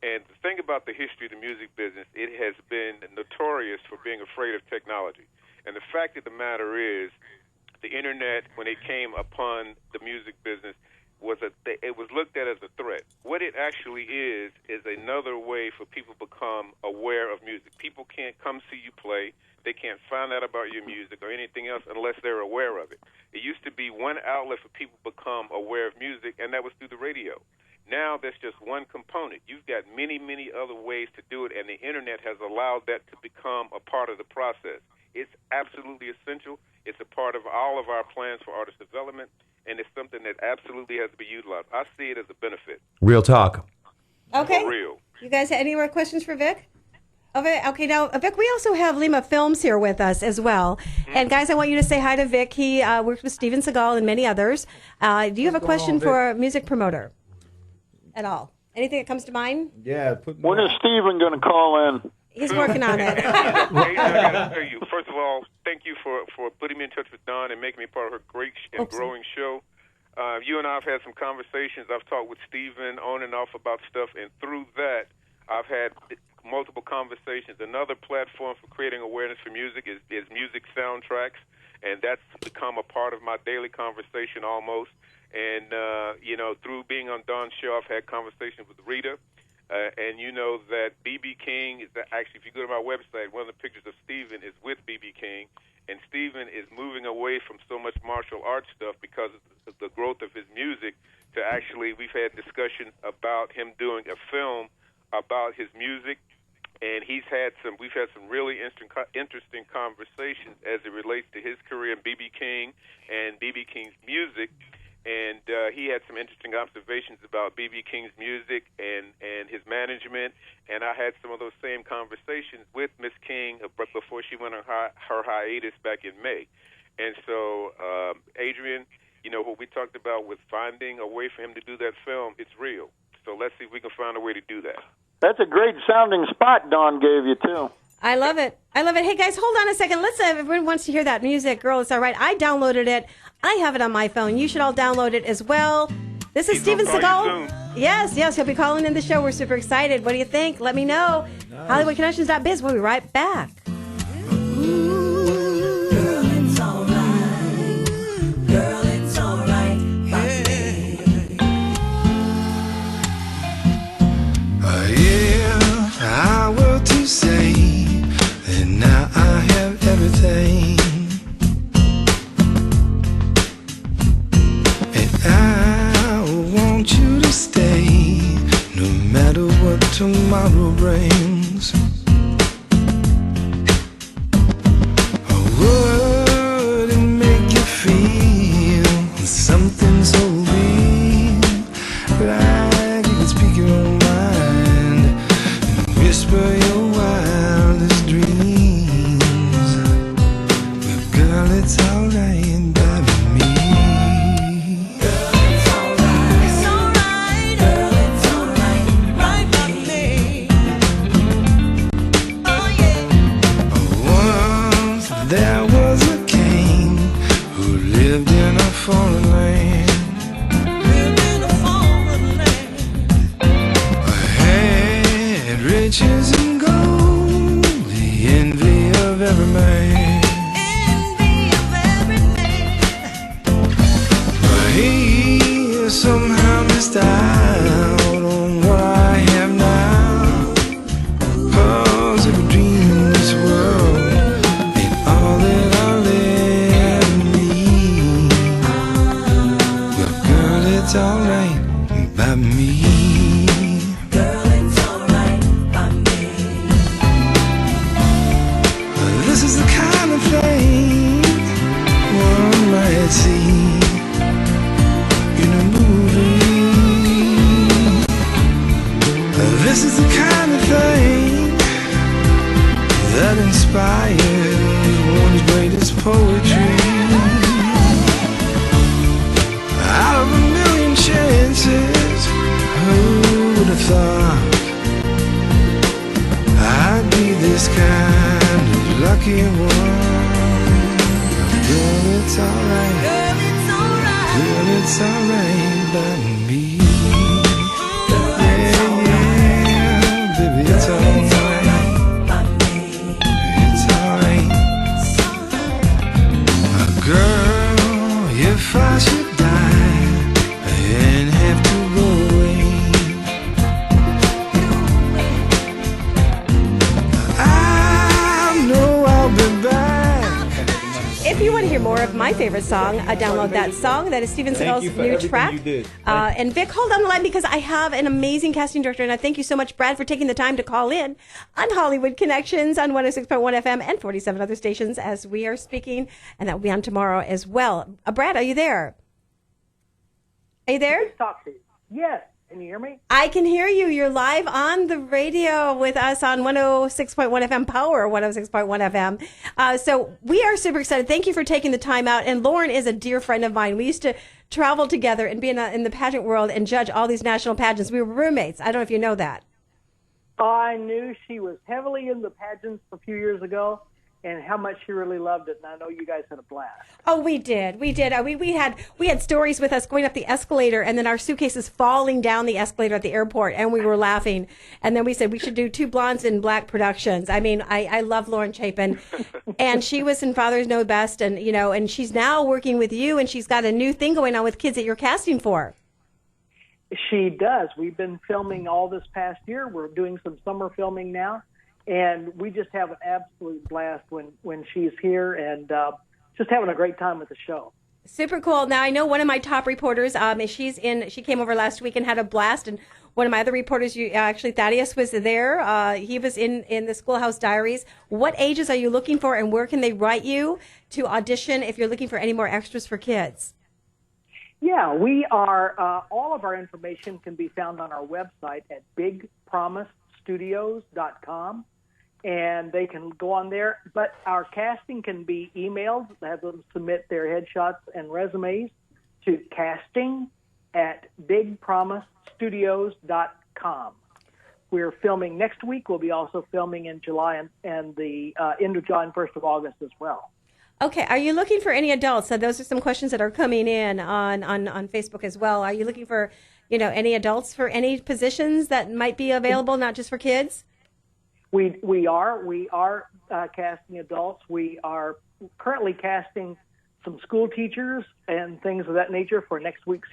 And the thing about the history of the music business, it has been notorious for being afraid of technology. And the fact of the matter is, the internet, when it came upon the music business, it was looked at as a threat. What it actually is another way for people to become aware of music. People can't come see you play. They can't find out about your music or anything else unless they're aware of it. It used to be one outlet for people to become aware of music, and that was through the radio. Now there's just one component. You've got many, many other ways to do it, and the internet has allowed that to become a part of the process. It's absolutely essential. It's a part of all of our plans for artist development, and it's something that absolutely has to be utilized. I see it as a benefit. Real talk. Okay. For real. You guys have any more questions for Vic? Okay, now, Vic, we also have Lima Films here with us as well. Mm-hmm. And, guys, I want you to say hi to Vic. He works with Steven Seagal and many others. Do you have a question for a music promoter at all? Anything that comes to mind? Yeah. When is Steven going to call in? He's working on it. Hey, I got to tell you, first of all, thank you for putting me in touch with Dawn and making me part of her great and growing show. You and I have had some conversations. I've talked with Steven on and off about stuff, and through that, I've had multiple conversations. Another platform for creating awareness for music is music soundtracks, and that's become a part of my daily conversation almost. And, through being on Don's show, I've had conversations with Rita. And you know that BB King is actually, if you go to my website, one of the pictures of Stephen is with BB King. And Stephen is moving away from so much martial arts stuff because of the growth of his music to actually, we've had discussions about him doing a film about his music. And we've had some really interesting conversations as it relates to his career in BB King and BB King's music. And he had some interesting observations about B.B. King's music and his management. And I had some of those same conversations with Miss King before she went on her hiatus back in May. And so, Adrian, what we talked about with finding a way for him to do that film, it's real. So let's see if we can find a way to do that. That's a great sounding spot Don gave you, too. I love it. Hey, guys, hold on a second. Let's if everyone wants to hear that music, Girl, It's All Right. I downloaded it. I have it on my phone. You should all download it as well. This is Steven Seagal. Yes, he'll be calling in the show. We're super excited. What do you think? Let me know. Nice. HollywoodConnections.biz. We'll be right back. I will to say that now I have everything, and I want you to stay no matter what tomorrow brings. Would it make you feel something so real, like you could speak your own mind, whisper your wildest dreams? But girl, it's alright by me. Girl, it's alright. It's alright. Girl, it's alright right by me. Oh yeah. Once there was a king who lived in a foreign land. Riches and gold, the envy of every man. But he somehow missed out on what I have now. 'Cause every dream in this world ain't all that I'll ever need. But girl, it's alright by me. This is the kind of thing one might see in a movie. This is the kind of thing that inspires one's greatest poetry. Out of a million chances, who would have thought I'd be this kind of lucky one? Girl, it's alright. Girl, it's alright. Girl, it's alright by me. Yeah, baby, it's alright. It's alright. Girl, if I should die and have to go away, if you want to hear more of my favorite song, download that song. That is Steven Seagal's new track. And Vic, hold on the line because I have an amazing casting director, and I thank you so much, Brad, for taking the time to call in on Hollywood Connections on 106.1 FM and 47 other stations as we are speaking, and that will be on tomorrow as well. Brad, are you there? Are you there? Yes. Can you hear me? I can hear you. You're live on the radio with us on 106.1 FM Power, 106.1 FM. So we are super excited. Thank you for taking the time out. And Lauren is a dear friend of mine. We used to travel together and be in the pageant world and judge all these national pageants. We were roommates. I don't know if you know that. I knew she was heavily in the pageants a few years ago, and how much she really loved it. And I know you guys had a blast. Oh, we did. We had stories with us going up the escalator, and then our suitcases falling down the escalator at the airport, and we were laughing. And then we said we should do Two Blondes in Black Productions. I mean, I love Lauren Chapin, and she was in Fathers Know Best, and and she's now working with you, and she's got a new thing going on with kids that you're casting for. She does. We've been filming all this past year. We're doing some summer filming now. And we just have an absolute blast when she's here, and just having a great time with the show. Super cool. Now, I know one of my top reporters, she came over last week and had a blast, and one of my other reporters, actually Thaddeus, was there. He was in the Schoolhouse Diaries. What ages are you looking for, and where can they write you to audition if you're looking for any more extras for kids? Yeah, we are, all of our information can be found on our website at bigpromisestudios.com. And they can go on there, but our casting can be emailed, have them submit their headshots and resumes to casting@bigpromisestudios.com. We're filming next week. We'll be also filming in July and the end of July and 1st of August as well. Okay, are you looking for any adults? So those are some questions that are coming in on Facebook as well. Are you looking for, any adults for any positions that might be available, not just for kids? We are casting adults. We are currently casting some school teachers and things of that nature for next week's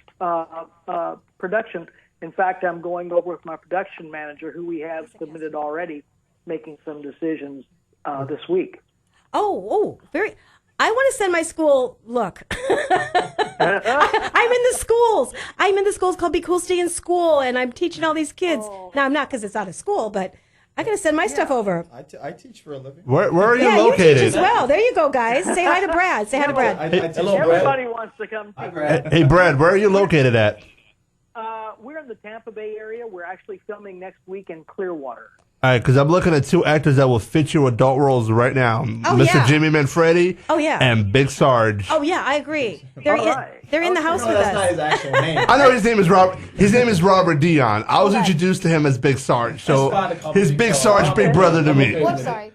production. In fact, I'm going over with my production manager, who we have submitted already, making some decisions this week. Very. I want to send my school. Look, I'm in the schools. I'm in the schools called Be Cool Stay in School, and I'm teaching all these kids. Now I'm not, because it's out of school, but I got to send my stuff over. I teach for a living. Where are you You located? teach as well. There you go, guys. Say hi to Brad. Say hi to Brad. Hello, Brad. Everybody wants to come. Hi, Brad. Hey, Brad, where are you located at? We're in the Tampa Bay area. We're actually filming next week in Clearwater. All right, because I'm looking at two actors that will fit your adult roles right now. Mr. Jimmy Manfredi and Big Sarge. Oh, yeah, I agree. They're in the house with us. That's not his actual name. I know his name is Robert. His name is Robert Dion. I was introduced to him as Big Sarge, so his Big Sarge, big brother to me. Whoops, sorry.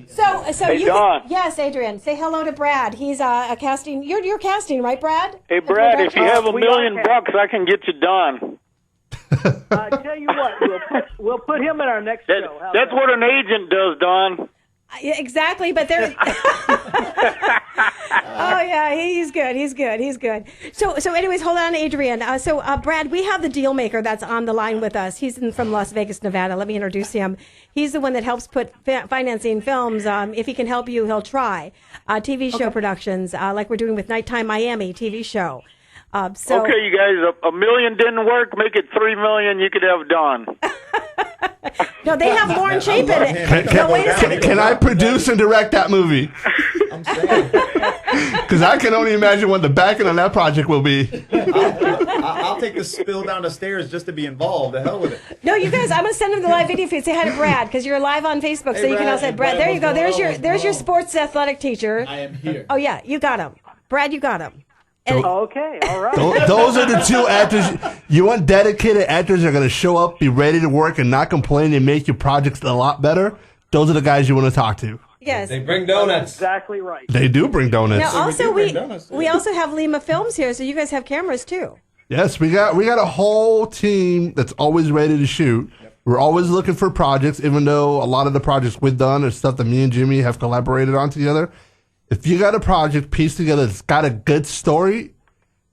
So Hey, you Don. yes, Adrian. Say hello to Brad. He's a casting. You're casting, right, Brad? Hey, Brad, if you have $1 million bucks, I can get you Don. I tell you what, we'll put him in our next show. That's what an agent does, Don. Exactly, but they're. Oh yeah, he's good. He's good. So anyways, hold on, Adrian. Brad, we have the Deal Maker that's on the line with us. He's from Las Vegas, Nevada. Let me introduce him. He's the one that helps put financing films. If he can help you, he'll try. TV show productions, like we're doing with Nighttime Miami TV show. Okay, you guys, $1 million didn't work. Make it $3 million. You could have Don. No, they have Lauren Chapin. Can I produce and direct that movie? I'm saying. Because I can only imagine what the backing on that project will be. I'll take the spill down the stairs just to be involved. The hell with it. No, you guys, I'm going to send him the live video feed. Say hi to Brad, because you're live on Facebook, so you can all say, Brad, there you go. There's your sports athletic teacher. I am here. Oh, yeah, you got him. Brad, you got him. Okay, all right. Those are the two actors. You want dedicated actors that are going to show up, be ready to work, and not complain and make your projects a lot better. Those are the guys you want to talk to. Yes. They bring donuts. Exactly right. They do bring donuts. Now, also, we also have Lima Films here, so you guys have cameras, too. Yes, we got a whole team that's always ready to shoot. We're always looking for projects, even though a lot of the projects we've done are stuff that me and Jimmy have collaborated on together. If you got a project pieced together that's got a good story,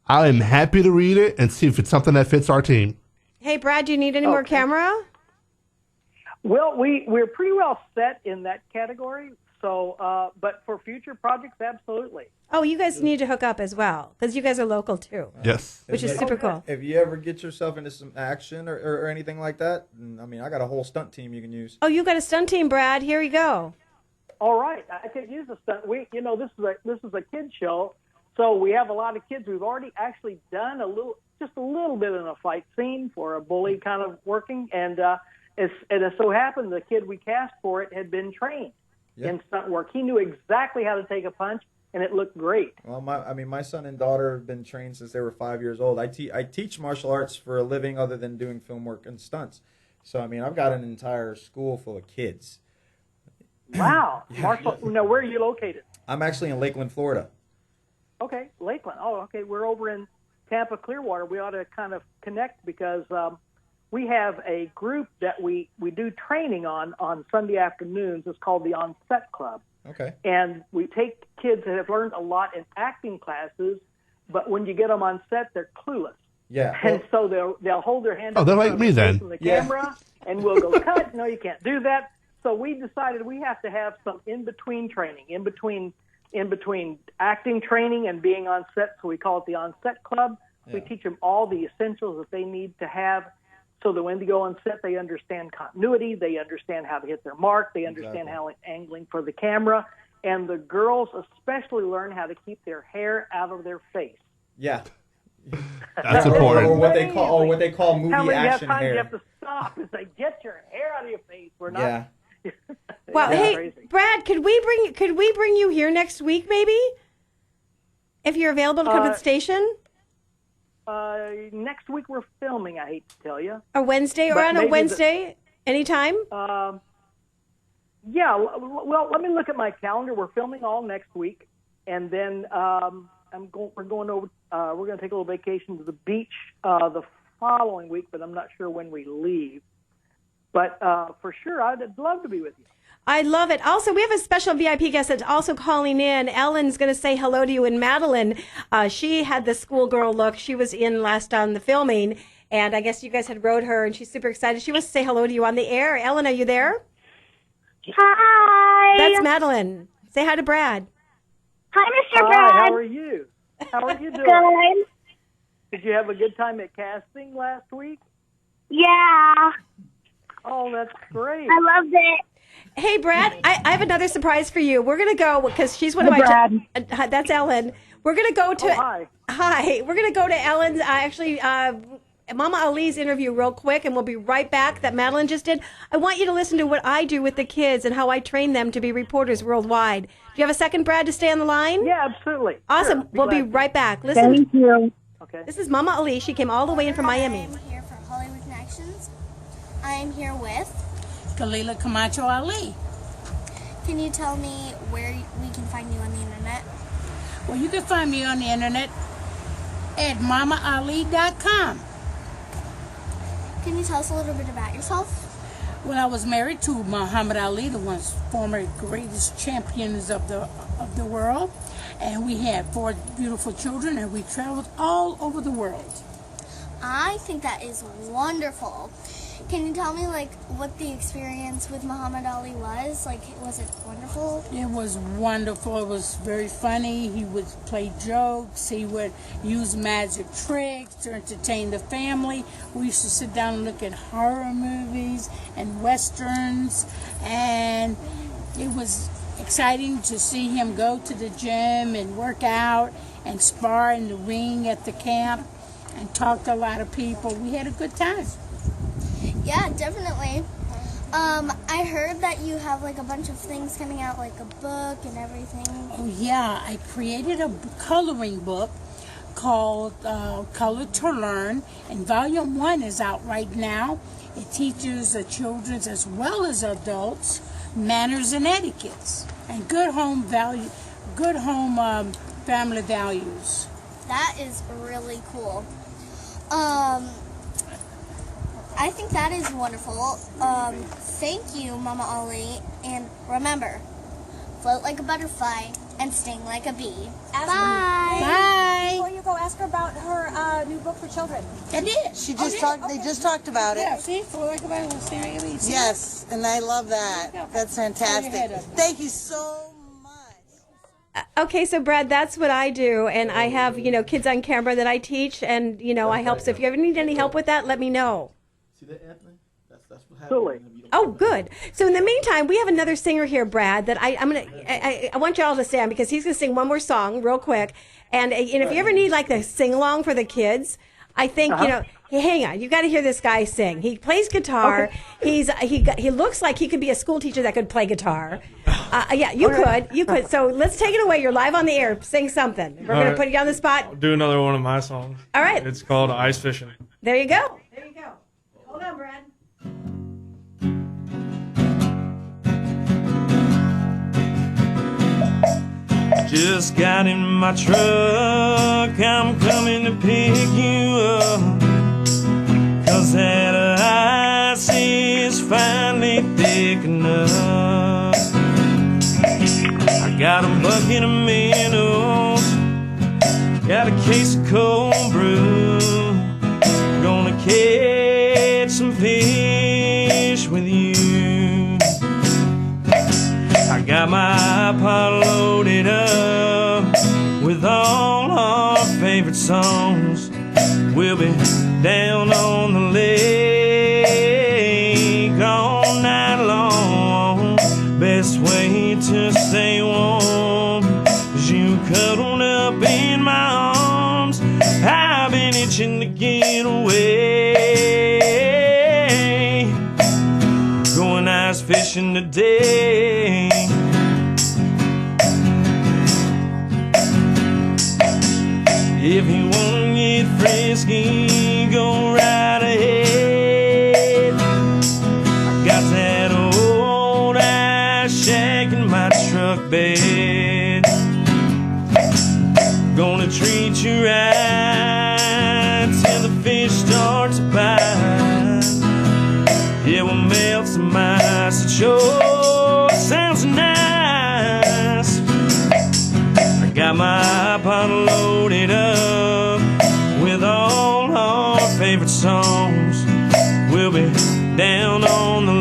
I am happy to read it and see if it's something that fits our team. Hey, Brad, do you need any more camera? Well, we're pretty well set in that category. So, but for future projects, absolutely. Oh, you guys need to hook up as well, because you guys are local too. Yes. Which is super cool. If you ever get yourself into some action or anything like that, I mean, I got a whole stunt team you can use. Oh, you got a stunt team, Brad. Here you go. All right, I could use a stunt. This is a kid show, so we have a lot of kids. We've already actually done just a little bit in a fight scene for a bully kind of working, and it so happened the kid we cast for it had been trained in stunt work. He knew exactly how to take a punch, and it looked great. Well, my son and daughter have been trained since they were 5 years old. I teach martial arts for a living other than doing film work and stunts. So, I mean, I've got an entire school full of kids. Wow. Marshall, now where are you located? I'm actually in Lakeland, Florida. Okay, Lakeland. Oh, okay. We're over in Tampa, Clearwater. We ought to kind of connect because we have a group that we do training on Sunday afternoons. It's called the On Set Club. Okay. And we take kids that have learned a lot in acting classes, but when you get them on set, they're clueless. Yeah. And so they'll hold their hand Oh, up they're like me then. from the camera, and we'll go, cut. No, you can't do that. So we decided we have to have some in-between training, in between acting training and being on set. So we call it the On Set Club. We teach them all the essentials that they need to have so that when they go on set, they understand continuity, they understand how to hit their mark, they understand how angling for the camera, and the girls especially learn how to keep their hair out of their face. Yeah. That's important. Or what they call movie how many action times hair. you have to stop and say, "Get your hair out of your face." We're not. Yeah. Well, hey, crazy. Brad, could we bring you here next week, maybe? If you're available to come to the station? Next week we're filming, I hate to tell you. A Wednesday or But on a maybe Wednesday? Anytime? Yeah, well, let me look at my calendar. We're filming all next week, and then we're going over. We're going to take a little vacation to the beach the following week, but I'm not sure when we leave. But for sure, I'd love to be with you. I love it. Also, we have a special VIP guest that's also calling in. Ellen's going to say hello to you. And Madeline, she had the schoolgirl look. She was in last on the filming, and I guess you guys had rode her, and she's super excited. She wants to say hello to you on the air. Ellen, are you there? Hi. That's Madeline. Say hi to Brad. Hi, Mr. Hi, Brad. how are you? How are you doing? Good. Did you have a good time at casting last week? Yeah. Oh, that's great. I loved it. Hey, Brad, I have another surprise for you. We're going to go, because she's one of my... that's Ellen. We're going to go to... hi. Hi. We're going to go to Ellen's, Mama Ali's interview real quick, and we'll be right back, that Madeline just did. I want you to listen to what I do with the kids and how I train them to be reporters worldwide. Do you have a second, Brad, to stay on the line? Yeah, absolutely. Awesome. Sure. We'll be right back. Listen. Thank you. Okay. This is Mama Ali. She came all the way in from Miami. I'm here for Hollywood Connections. I am here with Kalila Camacho Ali. Can you tell me where we can find you on the internet? Well, you can find me on the internet at mamaali.com. Can you tell us a little bit about yourself? Well, I was married to Muhammad Ali, the once former greatest champions of the world, and we had 4 beautiful children, and we traveled all over the world. I think that is wonderful. Can you tell me, what the experience with Muhammad Ali was? Was it wonderful? It was wonderful. It was very funny. He would play jokes. He would use magic tricks to entertain the family. We used to sit down and look at horror movies and westerns, and it was exciting to see him go to the gym and work out and spar in the ring at the camp and talk to a lot of people. We had a good time. Yeah, definitely. I heard that you have a bunch of things coming out, like a book and everything. Oh yeah, I created a coloring book called Color to Learn, and Volume 1 is out right now. It teaches the children as well as adults manners and etiquettes and good home family values. That is really cool. I think that is wonderful. Thank you, Mama Ali. And remember, float like a butterfly and sting like a bee. Bye. Before you go, ask her about her new book for children. I did. They just talked about Yeah, it. see? Float like a butterfly, sting like a bee. See? Yes, and I love that. That's fantastic. Thank you so much. Okay, so Brad, that's what I do, and I have, kids on camera that I teach, and, I help. So if you ever need any help with that, let me know. See that, Anthony? That's what happens. Absolutely. Oh, good. So in the meantime, we have another singer here, Brad, that I want y'all to stand because he's going to sing one more song real quick. And if you ever need the sing along for the kids, I think hey, hang on, you got to hear this guy sing. He plays guitar. Okay. He looks like he could be a school teacher that could play guitar. Yeah, you could. So let's take it away. You're live on the air. Sing something. We're going to put you on the spot. I'll do another one of my songs. All right. It's called Ice Fishing. There you go. Hold on, Brad. Just got in my truck, I'm coming to pick you up. 'Cause that ice is finally thick enough. I got a bucket of minnows, got a case of cold brew. Gonna catch some fish with you. I got my iPod loaded up with all our favorite songs. We'll be down on the lake all night long. Best way to stay warm is you cuddled up in my arms. I've been itching to get away. Going ice fishing today. If you wanna get frisky, go right ahead. I got that old ice shack in my truck bed. Gonna treat you right till the fish starts to bite. Yeah, we'll melt some ice. It sure sounds nice. I got my iPod loaded up with all our favorite songs. We'll be down on the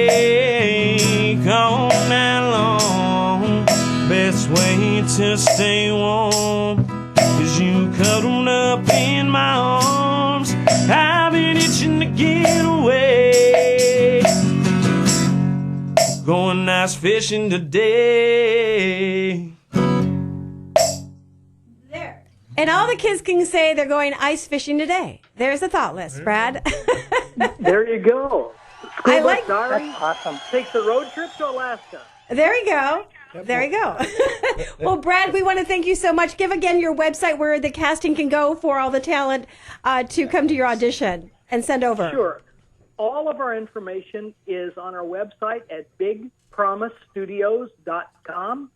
lake all night long. Best way to stay warm is you cuddled up in my arms. I've been itching to get away. Going ice fishing today. And all the kids can say they're going ice fishing today. There's a thought list, Brad. There you go. I like That's awesome. Takes a road trip to Alaska. There you go. There you go. Well, Brad, we want to thank you so much. Give again your website where the casting can go for all the talent to come to your audition and send over. Sure. All of our information is on our website at bigpromisestudios.com.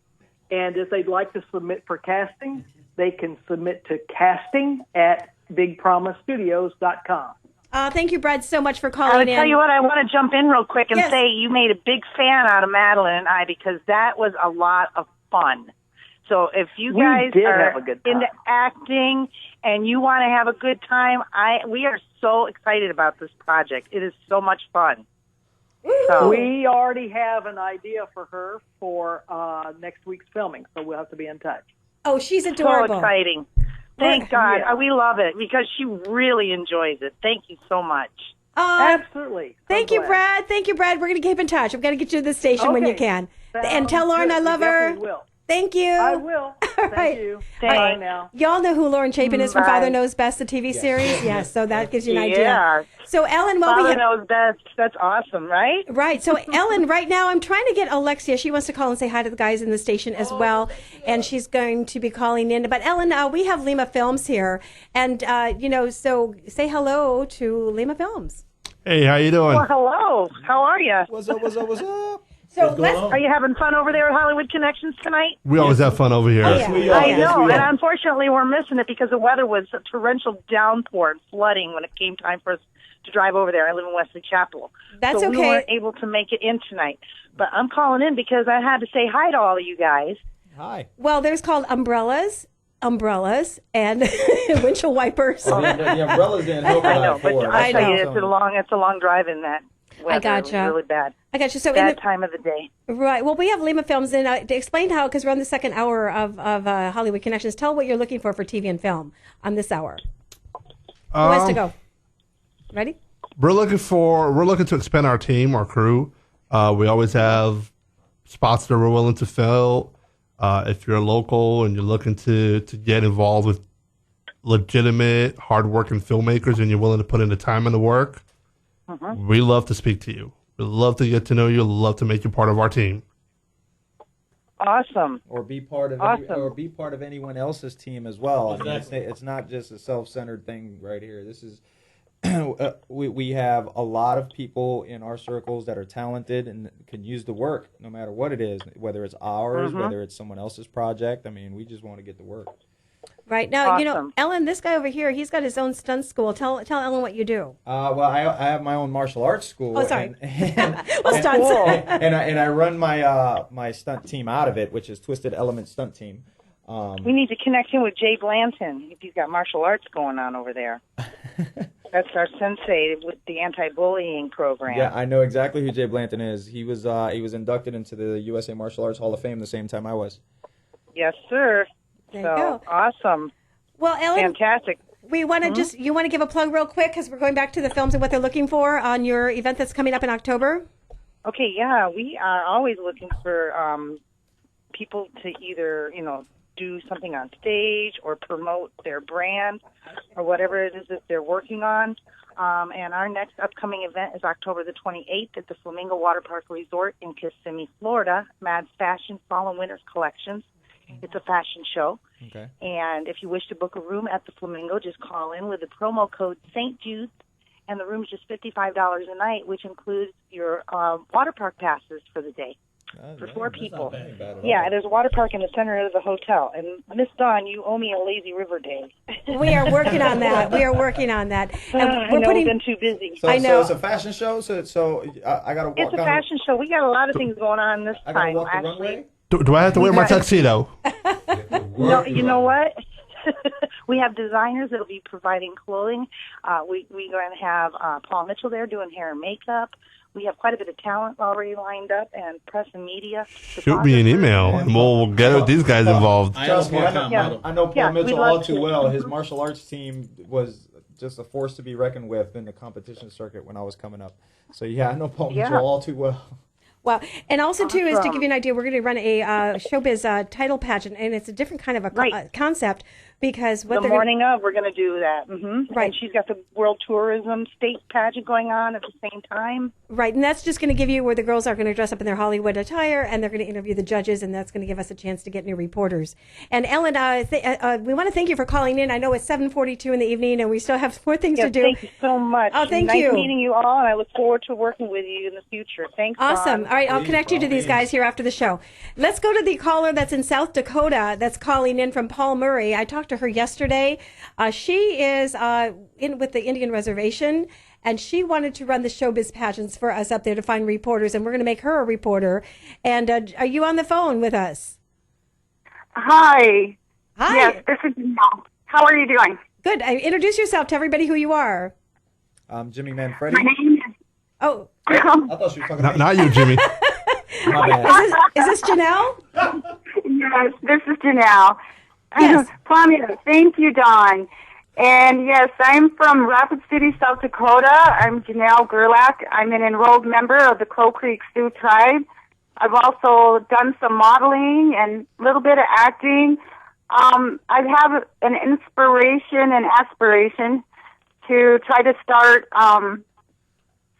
And if they'd like to submit for casting, they can submit to casting@bigpromisestudios.com. Thank you, Brad, so much for calling I in. would tell you what, I want to jump in real quick and Yes. say you made a big fan out of Madeline and I because that was a lot of fun. So if you We guys did are have a good time. into acting and you want to have a good time, we are so excited about this project. It is so much fun. So, We already have an idea for her for next week's filming, so we'll have to be in touch. Oh, she's adorable. So exciting. Thank God. Yeah. We love it because she really enjoys it. Thank you so much. Absolutely. Thank you, Brad. Thank you, Brad. We're going to keep in touch. I've got to get you to the station when you Okay. can. Sounds And tell Lauren good. I love We her. definitely will. Thank you. I will. Thank you. Bye now. Y'all know who Lauren Chapin is from Bye. Father Knows Best, the TV series? Yes, so that gives you an idea. Yeah. So, Ellen, what Father we have... knows best. That's awesome, right? Right. So, Ellen, right now, I'm trying to get Alexia. She wants to call and say hi to the guys in the station as well. And she's going to be calling in. But, Ellen, we have Lima Films here. And, so say hello to Lima Films. Hey, how you doing? Well, hello. How are you? What's up? What's up? What's up? So are you having fun over there at Hollywood Connections tonight? We always have fun over here. I know, and unfortunately we're missing it because the weather was a torrential downpour and flooding when it came time for us to drive over there. I live in Wesley Chapel. That's so okay. we weren't able to make it in tonight. But I'm calling in because I had to say hi to all of you guys. Hi. Well, there's called umbrellas, and windshield wipers. The umbrellas didn't help. I know, but I tell you, know. it's a long drive in that weather. I gotcha. It was really bad. I got you. So bad time of the day. Right. Well, we have Lima Films, and to explain how, because we're on the second hour of Hollywood Connections. Tell what you're looking for TV and film on this hour. Who wants to go? Ready? We're looking to expand our team, our crew. We always have spots that we're willing to fill. If you're local and you're looking to get involved with legitimate, hardworking filmmakers and you're willing to put in the time and the work, we love to speak to you. We love to get to know you. Love to make you part of our team. Awesome. Or be part of anyone else's team as well. I mean, it's not just a self-centered thing right here. This is we have a lot of people in our circles that are talented and can use the work, no matter what it is, whether it's ours, whether it's someone else's project. I mean, we just want to get to work. Right now, Awesome. Ellen, this guy over here, he's got his own stunt school. Tell Ellen what you do. Well, I have my own martial arts school. Oh, sorry. Well, stunts. and I run my my stunt team out of it, which is Twisted Element Stunt Team. We need to connect him with Jay Blanton if he's got martial arts going on over there. That's our sensei with the anti-bullying program. Yeah, I know exactly who Jay Blanton is. He was inducted into the USA Martial Arts Hall of Fame the same time I was. Yes, sir. There you go. Awesome. Well, Ellen, fantastic. We want to you want to give a plug real quick because we're going back to the films and what they're looking for on your event that's coming up in October. Okay, yeah, we are always looking for people to either, do something on stage or promote their brand or whatever it is that they're working on. And our next upcoming event is October the 28th at the Flamingo Water Park Resort in Kissimmee, Florida. Mad's Fashion Fall and Winter's Collections. It's a fashion show. Okay. And if you wish to book a room at the Flamingo, just call in with the promo code St. Jude, and the room's just $55 a night, which includes your water park passes for the day for 4 people. Yeah, there's a water park in the center of the hotel. And Miss Dawn, you owe me a lazy river day. We are working on that. And we've been too busy. So, I know. So it's a fashion show. So I got to walk. It's a fashion show. We got a lot of things going on this I time. Walk the actually. runway? Do I have to wear my tuxedo? No, you know what? We have designers that will be providing clothing. We're going to have Paul Mitchell there doing hair and makeup. We have quite a bit of talent already lined up, and press and media. Shoot me an email, and we'll get these guys involved. Trust me, I know Paul Mitchell all too well. His Mm-hmm. martial arts team was just a force to be reckoned with in the competition circuit when I was coming up. So, yeah, I know Paul Mitchell all too well. Wow. And also, too, is to give you an idea, we're going to run a showbiz title pageant, and it's a different kind of a concept because what the morning of, we're going to do that. Mm-hmm. Right. And she's got the World Tourism State pageant going on at the same time. Right. And that's just going to give you where the girls are going to dress up in their Hollywood attire, and they're going to interview the judges, and that's going to give us a chance to get new reporters. And Ellen, we want to thank you for calling in. I know it's 7:42 in the evening, and we still have more things to do. Thank you so much. Oh, thank nice you. Nice meeting you all, and I look forward to working with you in the future. Thanks, Awesome. Dawn. All right, I'll connect you to these guys here after the show. Let's go to the caller that's in South Dakota that's calling in from Paul Murray. I talked to her yesterday. She is in with the Indian Reservation, and she wanted to run the showbiz pageants for us up there to find reporters, and we're going to make her a reporter. And are you on the phone with us? Hi. Hi. Yes, this is Janelle. How are you doing? Good. Introduce yourself to everybody who you are. I'm Jimmy Manfredi. My name is... Oh. I thought she was talking Not you, Jimmy. My bad. Is this Janelle? Yes, this is Janelle. Yes. Thank you, Dawn. And yes, I'm from Rapid City, South Dakota. I'm Janelle Gerlach. I'm an enrolled member of the Crow Creek Sioux Tribe. I've also done some modeling and a little bit of acting. I have an inspiration and aspiration to try to start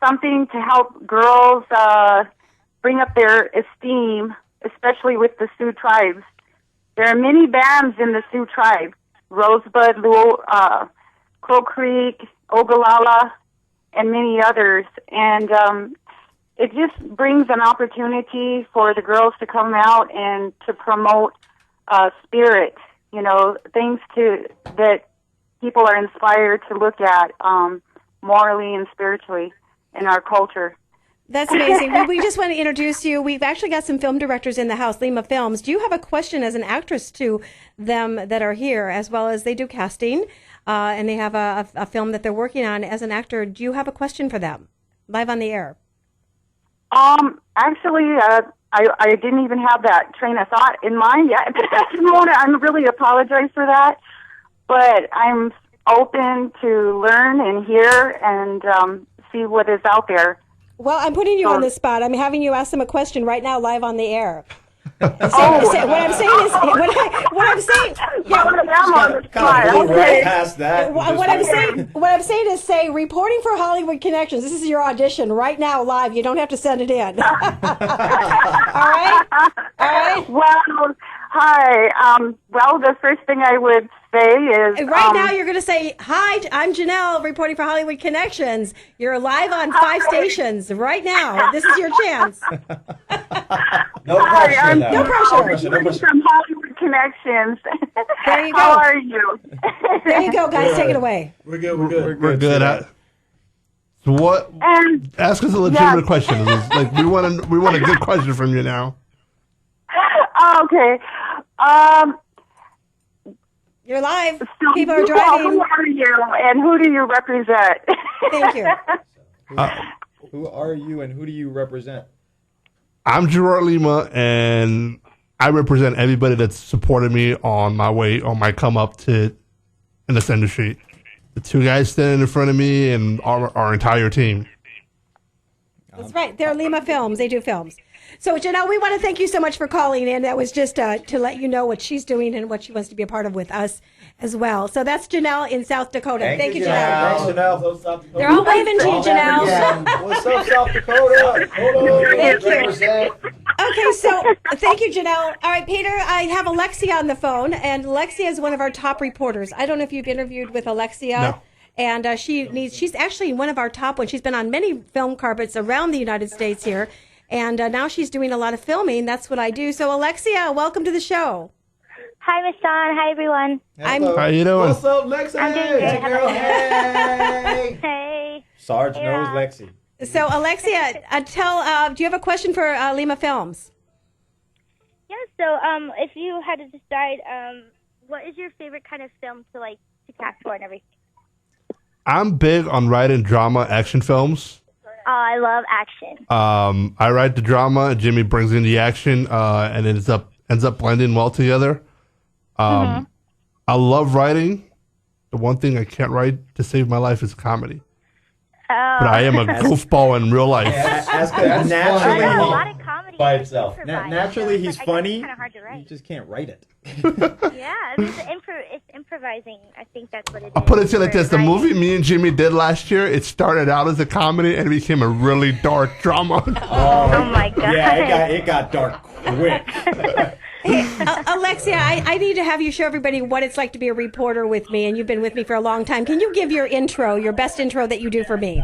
something to help girls bring up their esteem, especially with the Sioux tribes. There are many bands in the Sioux tribe: Rosebud, Crow Creek, Ogallala, and many others. And it just brings an opportunity for the girls to come out and to promote spirit, things that people are inspired to look at morally and spiritually in our culture. That's amazing. We just want to introduce you. We've actually got some film directors in the house, Lima Films. Do you have a question as an actress to them that are here, as well as they do casting, and they have a film that they're working on as an actor? Do you have a question for them, live on the air? Actually, I didn't even have that train of thought in mind yet. I really apologize for that, but I'm open to learn and hear and see what is out there. Well, I'm putting you on the spot. I'm having you ask them a question right now, live on the air. What I'm saying is, what I'm saying. What I'm saying is, say, reporting for Hollywood Connections. This is your audition right now, live. You don't have to send it in. All right. Well, Hi. Well, the first thing I would say is... Right now, you're going to say, hi, I'm Janelle, reporting for Hollywood Connections. You're live on 5 stations right now. This is your chance. No pressure. No pressure. From Hollywood Connections. There you go. How are you? There you go, guys. Take it away. We're good. We're good. So what? Ask us a legitimate question. Like we want a good question from you now. Okay. You're live. So People are driving. Who are you, and who do you represent? Thank you. Who are you, and who do you represent? I'm Gerard Lima, and I represent everybody that's supported me on my come up to in this industry. The 2 guys standing in front of me and our entire team. That's right. They're Lima Films. They do films. So, Janelle, we want to thank you so much for calling in. That was just to let you know what she's doing and what she wants to be a part of with us as well. So that's Janelle in South Dakota. Thank you, Janelle. Thanks, Janelle. They're all waving to you, Janelle. Yeah. What's up, South Dakota? Thank you. Okay, so thank you, Janelle. All right, Peter, I have Alexia on the phone, and Alexia is one of our top reporters. I don't know if you've interviewed with Alexia. No. And she's actually one of our top ones. She's been on many film carpets around the United States here. And now she's doing a lot of filming. That's what I do. So, Alexia, welcome to the show. Hi, Miss Dawn. Hi, everyone. How you doing? What's up, Lexi? I'm doing good. Hey, girl. Hey. Hey. Sarge knows Lexi. So, Alexia, do you have a question for Lima Films? Yeah, so if you had to decide, what is your favorite kind of film to cast for and everything? I'm big on writing drama action films. Oh, I love action. I write the drama, and Jimmy brings in the action, and it ends up blending well together. I love writing. The one thing I can't write to save my life is comedy. Oh. But I am a goofball in real life. Naturally, a lot of comedy by itself. improvised, Naturally, he's I guess funny. It's kind of hard to write. You just can't write it. Yeah, I mean, it's improvising. I think that's what it is. I'll put it to you like this. The for movie me and Jimmy did last year, it started out as a comedy and it became a really dark drama. Oh my God. Yeah, it got dark quick. Hey, Alexia, I need to have you show everybody what it's like to be a reporter with me, and you've been with me for a long time. Can you give your best intro that you do for me?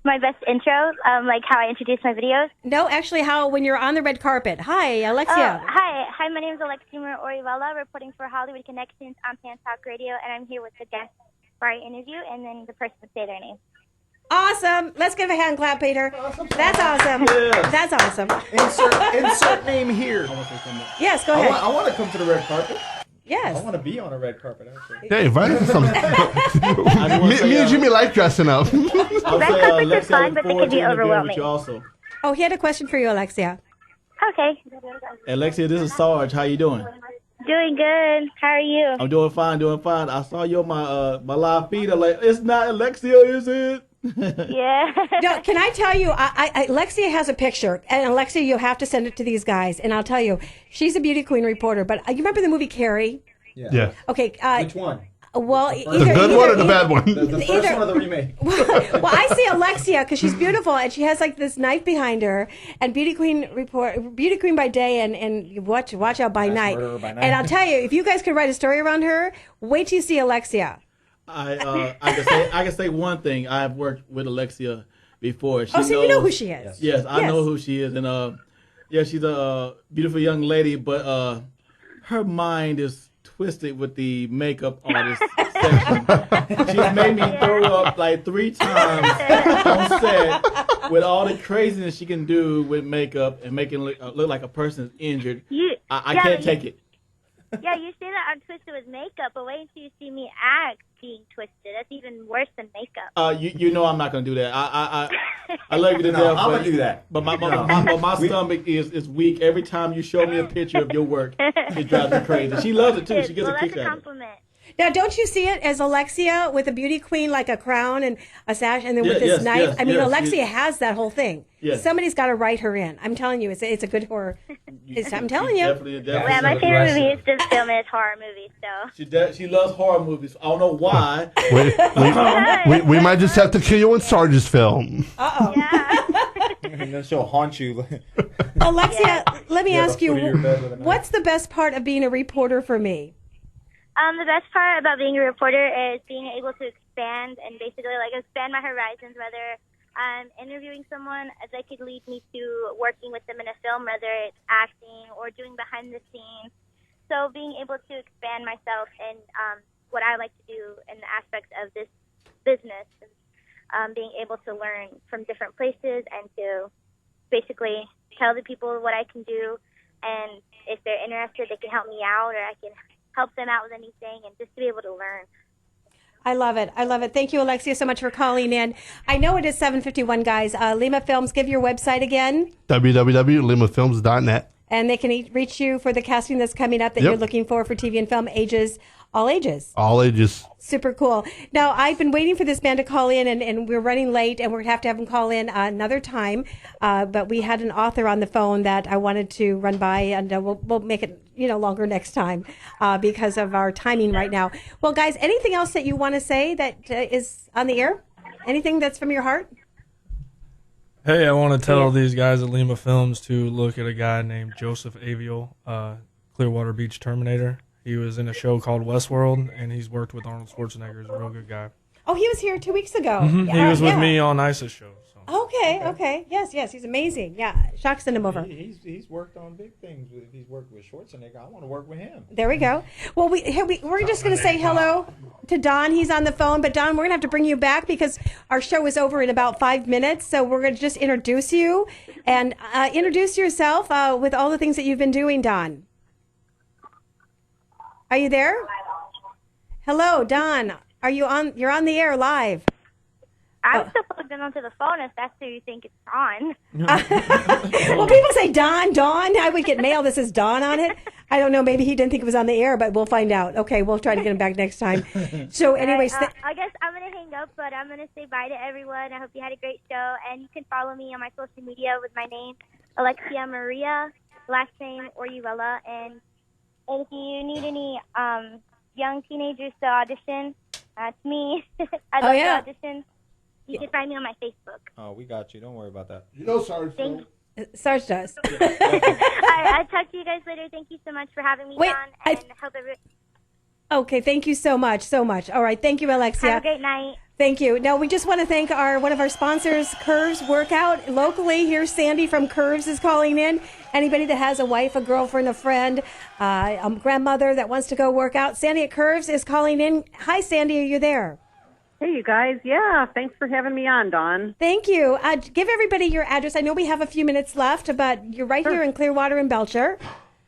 My best intro, like how I introduce my videos? No, actually, when you're on the red carpet. Hi, Alexia. Hi, my name is Alexia Orivella, reporting for Hollywood Connections on Pan Talk Radio, and I'm here with the guest for our interview, and then the person would say their name. Awesome. Let's give a hand clap, Peter. That's awesome. Yes. That's awesome. Insert name here. Yes, go ahead. I want to come to the red carpet. Yes. I want to be on a red carpet, actually. Yeah, invite us to some. me and Jimmy like dressing up. Red carpets are fun, but they can be overwhelming. Oh, he had a question for you, Alexia. Okay. Alexia, this is Sarge. How you doing? Doing good. How are you? I'm doing fine. I saw you on my live feed. I'm like, it's not Alexia, is it? Yeah. No, can I tell you, Alexia has a picture, and Alexia, you have to send it to these guys, and I'll tell you, she's a beauty queen reporter, but you remember the movie Carrie? Yeah. Okay. Which one? Well, the good one or the bad one? The first one or the remake? Well, I see Alexia because she's beautiful, and she has like this knife behind her, and beauty queen by day, and watch out by night. And I'll tell you, if you guys could write a story around her, wait till you see Alexia. I can say one thing. I've worked with Alexia before. So you know who she is? Yes, I know who she is, and she's a beautiful young lady, but her mind is twisted with the makeup artist section. She's made me throw up like 3 times on set with all the craziness she can do with makeup and making it look like a person's injured. I can't take it. Yeah, you say that I'm twisted with makeup, but wait until you see me act being twisted. That's even worse than makeup. You know I'm not gonna do that. I love you to death. I'm gonna do that. But my stomach is weak. Every time you show me a picture of your work, it drives me crazy. She loves it too. She gets a kick out of it. Now, don't you see it as Alexia with a beauty queen, like a crown and a sash, and then with this knife? Yes, I mean, Alexia has that whole thing. Yes. Somebody's got to write her in. I'm telling you, it's a good horror. I'm telling you. Definitely Yeah, my favorite movie is just filming is horror movies. So she loves horror movies. I don't know why. we might just have to kill you in Sarge's film. Uh-oh. And then she'll haunt you Alexia, let me ask you, what's the best part of being a reporter for me? The best part about being a reporter is being able to expand and basically expand my horizons, whether I'm interviewing someone that could lead me to working with them in a film, whether it's acting or doing behind the scenes. So being able to expand myself and what I like to do in the aspects of this business, being able to learn from different places and to basically tell the people what I can do, and if they're interested, they can help me out, or I can help them out with anything, and just to be able to learn. I love it. I love it. Thank you, Alexia, so much for calling in. I know it is 7:51, guys. Lima Films, give your website again. www.limafilms.net. And they can reach you for the casting that's coming up that you're looking for TV and film, all ages. All ages. Super cool. Now, I've been waiting for this man to call in, and we're running late, and we're going to have him call in another time. But we had an author on the phone that I wanted to run by, and we'll make it longer next time because of our timing right now. Well, guys, anything else that you want to say that is on the air? Anything that's from your heart? Hey, I want to tell these guys at Lima Films to look at a guy named Joseph Aviel, Clearwater Beach Terminator. He was in a show called Westworld, and he's worked with Arnold Schwarzenegger. He's a real good guy. Oh, he was here 2 weeks ago. Mm-hmm. He was with me on Isa's show. So. Okay. Yes, he's amazing. Yeah, Shock, send him over. He's worked on big things. He's worked with Schwarzenegger. I want to work with him. There we go. Well, we're just going to say hello to Don. He's on the phone. But, Don, we're going to have to bring you back because our show is over in about 5 minutes. So we're going to just introduce you and introduce yourself with all the things that you've been doing, Don. Are you there? Hello, Don. Are you on? You're on the air live. I'm still plugged in onto the phone if that's who you think it's on. Well, people say Don. I would get mail that says Don on it. I don't know. Maybe he didn't think it was on the air, but we'll find out. Okay, we'll try to get him back next time. So anyways. I guess I'm going to hang up, but I'm going to say bye to everyone. I hope you had a great show. And you can follow me on my social media with my name, Alexia Maria, last name Orihuela. And if you need any young teenagers to audition, it's me. I love to audition. You can find me on my Facebook. Oh, we got you. Don't worry about that. You know Sarge. Sarge does. I'll talk to you guys later. Thank you so much for having me on. And hope everyone... Okay, thank you so much. All right, thank you, Alexia. Have a great night. Thank you. Now, we just want to thank one of our sponsors, Curves Workout. Locally, here's Sandy from Curves is calling in. Anybody that has a wife, a girlfriend, a friend, a grandmother that wants to go work out, Sandy at Curves is calling in. Hi, Sandy, are you there? Hey, you guys. Yeah, thanks for having me on, Dawn. Thank you. Give everybody your address. I know we have a few minutes left, but you're right here in Clearwater and Belcher.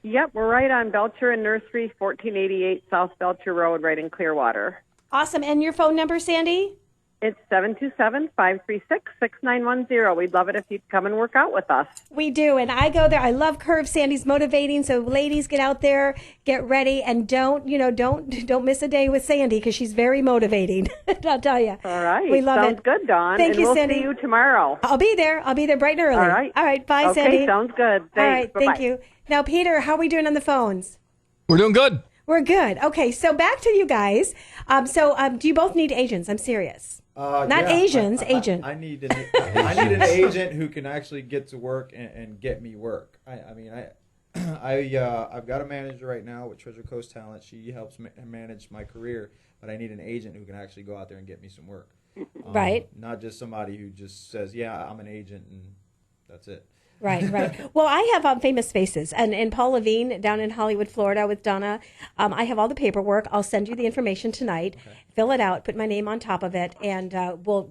Yep, we're right on Belcher and Nursery, 1488 South Belcher Road, right in Clearwater. Awesome. And your phone number, Sandy? It's 727-536-6910. We'd love it if you'd come and work out with us. We do, and I go there. I love Curves. Sandy's motivating, so ladies, get out there, get ready, and don't miss a day with Sandy because she's very motivating. I'll tell you. All right. We love Sounds it. good, Dawn. Thank you, we'll Sandy. See you tomorrow. I'll be there. bright and early. All right. Bye, okay, Sandy. Sounds good. Thanks. All right. Bye-bye. Thank you. Now, Peter, how are we doing on the phones? We're doing good. We're good. Okay, so back to you guys. Do you both need agents? I'm serious. Not Asians, agent. I need an agent who can actually get to work and get me work. I've got a manager right now with Treasure Coast Talent. She helps manage my career, but I need an agent who can actually go out there and get me some work. Right. Not just somebody who just says, "Yeah, I'm an agent," and that's it. Right. Well, I have Famous Faces, and in Paul Levine down in Hollywood, Florida with Donna. I have all the paperwork. I'll send you the information tonight. Okay. Fill it out, put my name on top of it, and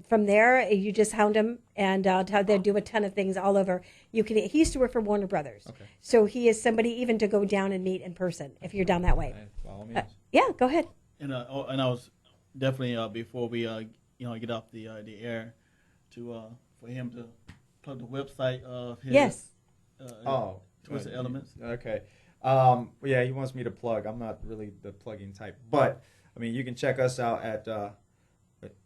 from there, you just hound him, and they'll do a ton of things all over. He used to work for Warner Brothers, so he is somebody even to go down and meet in person if you're down that way. By all means. Yeah, go ahead. And I was definitely before we get off the air for him to plug the website of his. Yes. Twisted Elements. Okay. He wants me to plug. I'm not really the plugging type, but you can check us out at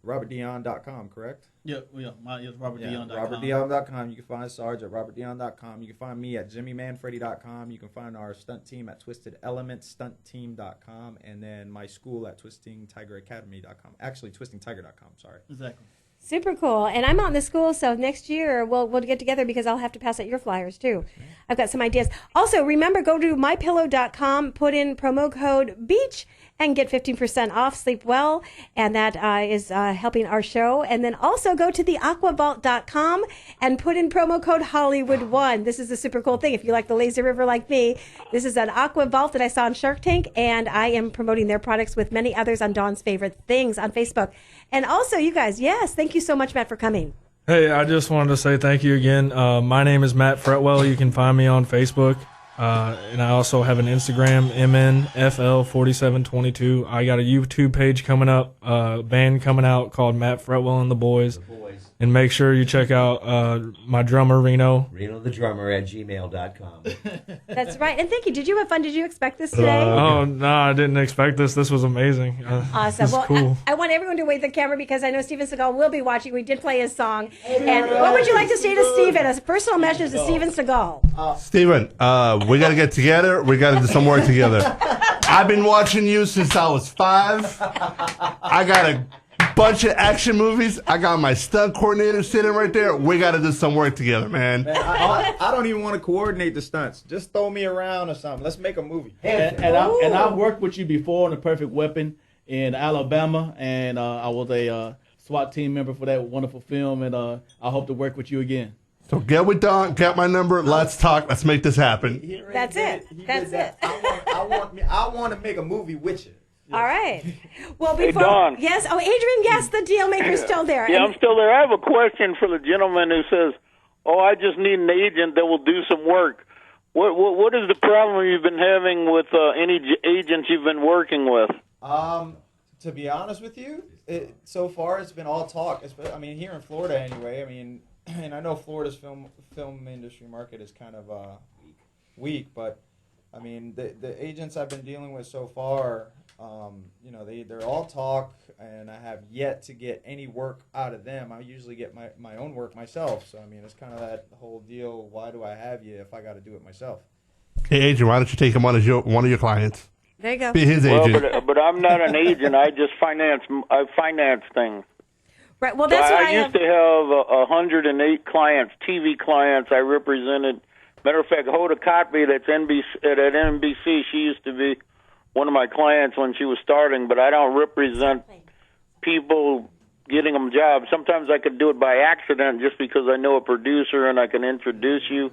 robertdion.com, correct? Yeah. It's robertdion.com. robertdion.com. You can find Sarge at robertdion.com. You can find me at jimmymanfreddy.com. You can find our stunt team at twistedelementsstuntteam.com, and then my school at twistingtigeracademy.com. Actually, twistingtiger.com. Sorry. Exactly. Super cool. And I'm out in the school, so next year we'll get together because I'll have to pass out your flyers too. I've got some ideas. Also, remember, go to mypillow.com, put in promo code BEACH, and get 15% off. Sleep well, and that is helping our show. And then also go to theaquavault.com and put in promo code Hollywood1. This is a super cool thing. If you like the lazy river like me, this is an aqua vault that I saw on Shark Tank, and I am promoting their products with many others on Dawn's Favorite Things on Facebook. And also, you guys, yes, thank you so much, Matt, for coming. Hey, I just wanted to say thank you again. My name is Matt Fretwell. You can find me on Facebook. And I also have an Instagram, MNFL4722. I got a YouTube page coming up, band coming out called Matt Fretwell and the Boys. And make sure you check out my drummer, Reno. Reno the drummer at gmail.com. That's right. And thank you. Did you have fun? Did you expect this today? Oh, no, I didn't expect this. This was amazing. Awesome. This is Well, cool. I want everyone to wave the camera because I know Steven Seagal will be watching. We did play his song. And what would you like to say to Steven? A personal message to Steven Seagal. Steven, we got to get together. We got to do some work together. I've been watching you since I was 5. I got a bunch of action movies. I got my stunt coordinator sitting right there. We got to do some work together, man. I don't even want to coordinate the stunts. Just throw me around or something. Let's make a movie. And I've worked with you before on The Perfect Weapon in Alabama, and I was a SWAT team member for that wonderful film, and I hope to work with you again. So get with Don, get my number, let's talk, let's make this happen. That's it. That's it. I want to make a movie with you. All right. Well, Hey, before Dawn. yes, Adrian, yes, the Deal Maker's still there. Yeah, I'm still there. I have a question for the gentleman who says, "Oh, I just need an agent that will do some work." What is the problem you've been having with any agents you've been working with? To be honest with you, so far it's been all talk. I mean, here in Florida anyway. I mean, and I know Florida's film industry market is kind of weak, but I mean, the agents I've been dealing with so far, you know, they're all talk, and I have yet to get any work out of them. I usually get my own work myself. So I mean, it's kind of that whole deal. Why do I have you if I got to do it myself? Hey, Adrian, why don't you take him on as one of your clients? There you go. Be his agent. But I'm not an agent. I just finance things. Right. Well, that's so what I used to have 108 clients, TV clients. I represented. Matter of fact, Hoda Kotb, that's at NBC. She used to be one of my clients when she was starting. But I don't represent people getting them jobs. Sometimes I could do it by accident, just because I know a producer and I can introduce you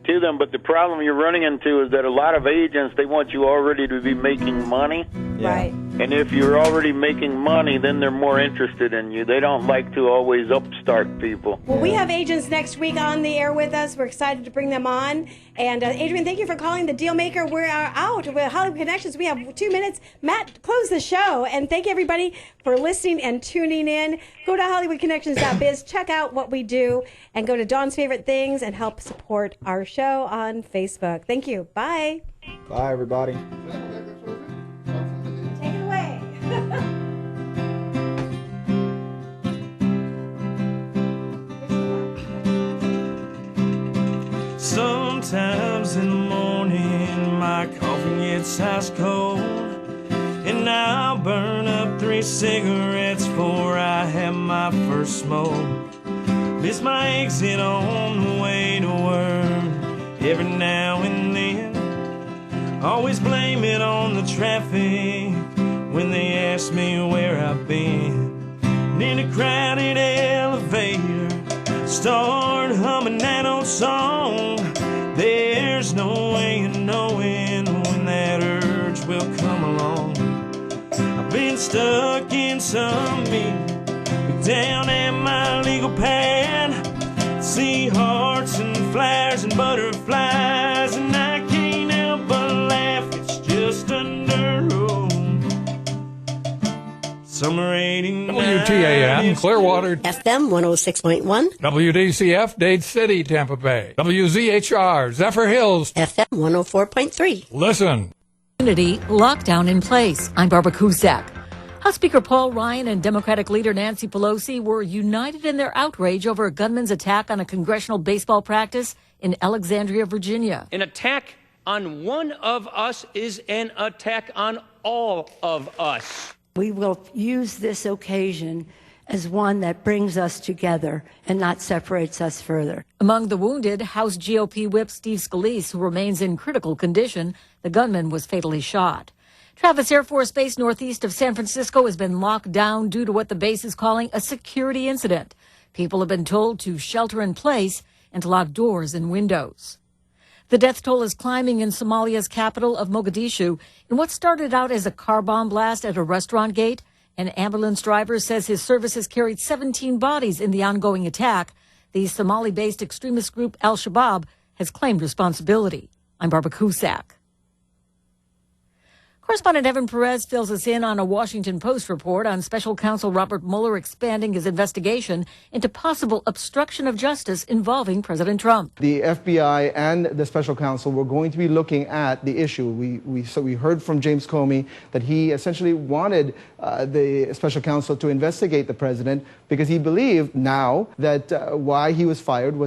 to them. But the problem you're running into is that a lot of agents, they want you already to be making money. Right. And if you're already making money, then they're more interested in you. They don't like to always upstart people. Well, we have agents next week on the air with us. We're excited to bring them on. And Adrian, thank you for calling the Deal Maker. We are out with Hollywood Connections. We have 2 minutes. Matt, close the show. And thank everybody for listening and tuning in. Go to HollywoodConnections.biz, check out what we do, and go to Dawn's Favorite Things and help support our show on Facebook. Thank you. Bye. Bye, everybody. Take it away. Sometimes in the morning my coffee gets ice cold, and I'll burn up 3 cigarettes before I have my first smoke. Miss my exit on the way to work every now and then. Always blame it on the traffic when they ask me where I've been. And in a crowded elevator, start humming that old song. There's no way of knowing when that urge will come along. I've been stuck in some meeting, down at my legal pad. See hearts and flowers and butterflies, and I can't help but laugh. It's just under road. Summer 89. WTAM, Clearwater. FM 106.1. WDCF, Dade City, Tampa Bay. WZHR, Zephyr Hills. FM 104.3. Listen. Community lockdown in place. I'm Barbara Cusack. House Speaker Paul Ryan and Democratic leader Nancy Pelosi were united in their outrage over a gunman's attack on a congressional baseball practice in Alexandria, Virginia. An attack on one of us is an attack on all of us. We will use this occasion as one that brings us together and not separates us further. Among the wounded, House GOP Whip Steve Scalise, who remains in critical condition. The gunman was fatally shot. Travis Air Force Base northeast of San Francisco has been locked down due to what the base is calling a security incident. People have been told to shelter in place and to lock doors and windows. The death toll is climbing in Somalia's capital of Mogadishu in what started out as a car bomb blast at a restaurant gate. An ambulance driver says his services carried 17 bodies in the ongoing attack. The Somali-based extremist group Al-Shabaab has claimed responsibility. I'm Barbara Cusack. Correspondent Evan Perez fills us in on a Washington Post report on special counsel Robert Mueller expanding his investigation into possible obstruction of justice involving President Trump. The FBI and the special counsel were going to be looking at the issue. We heard from James Comey that he essentially wanted the special counsel to investigate the president because he believed now that why he was fired was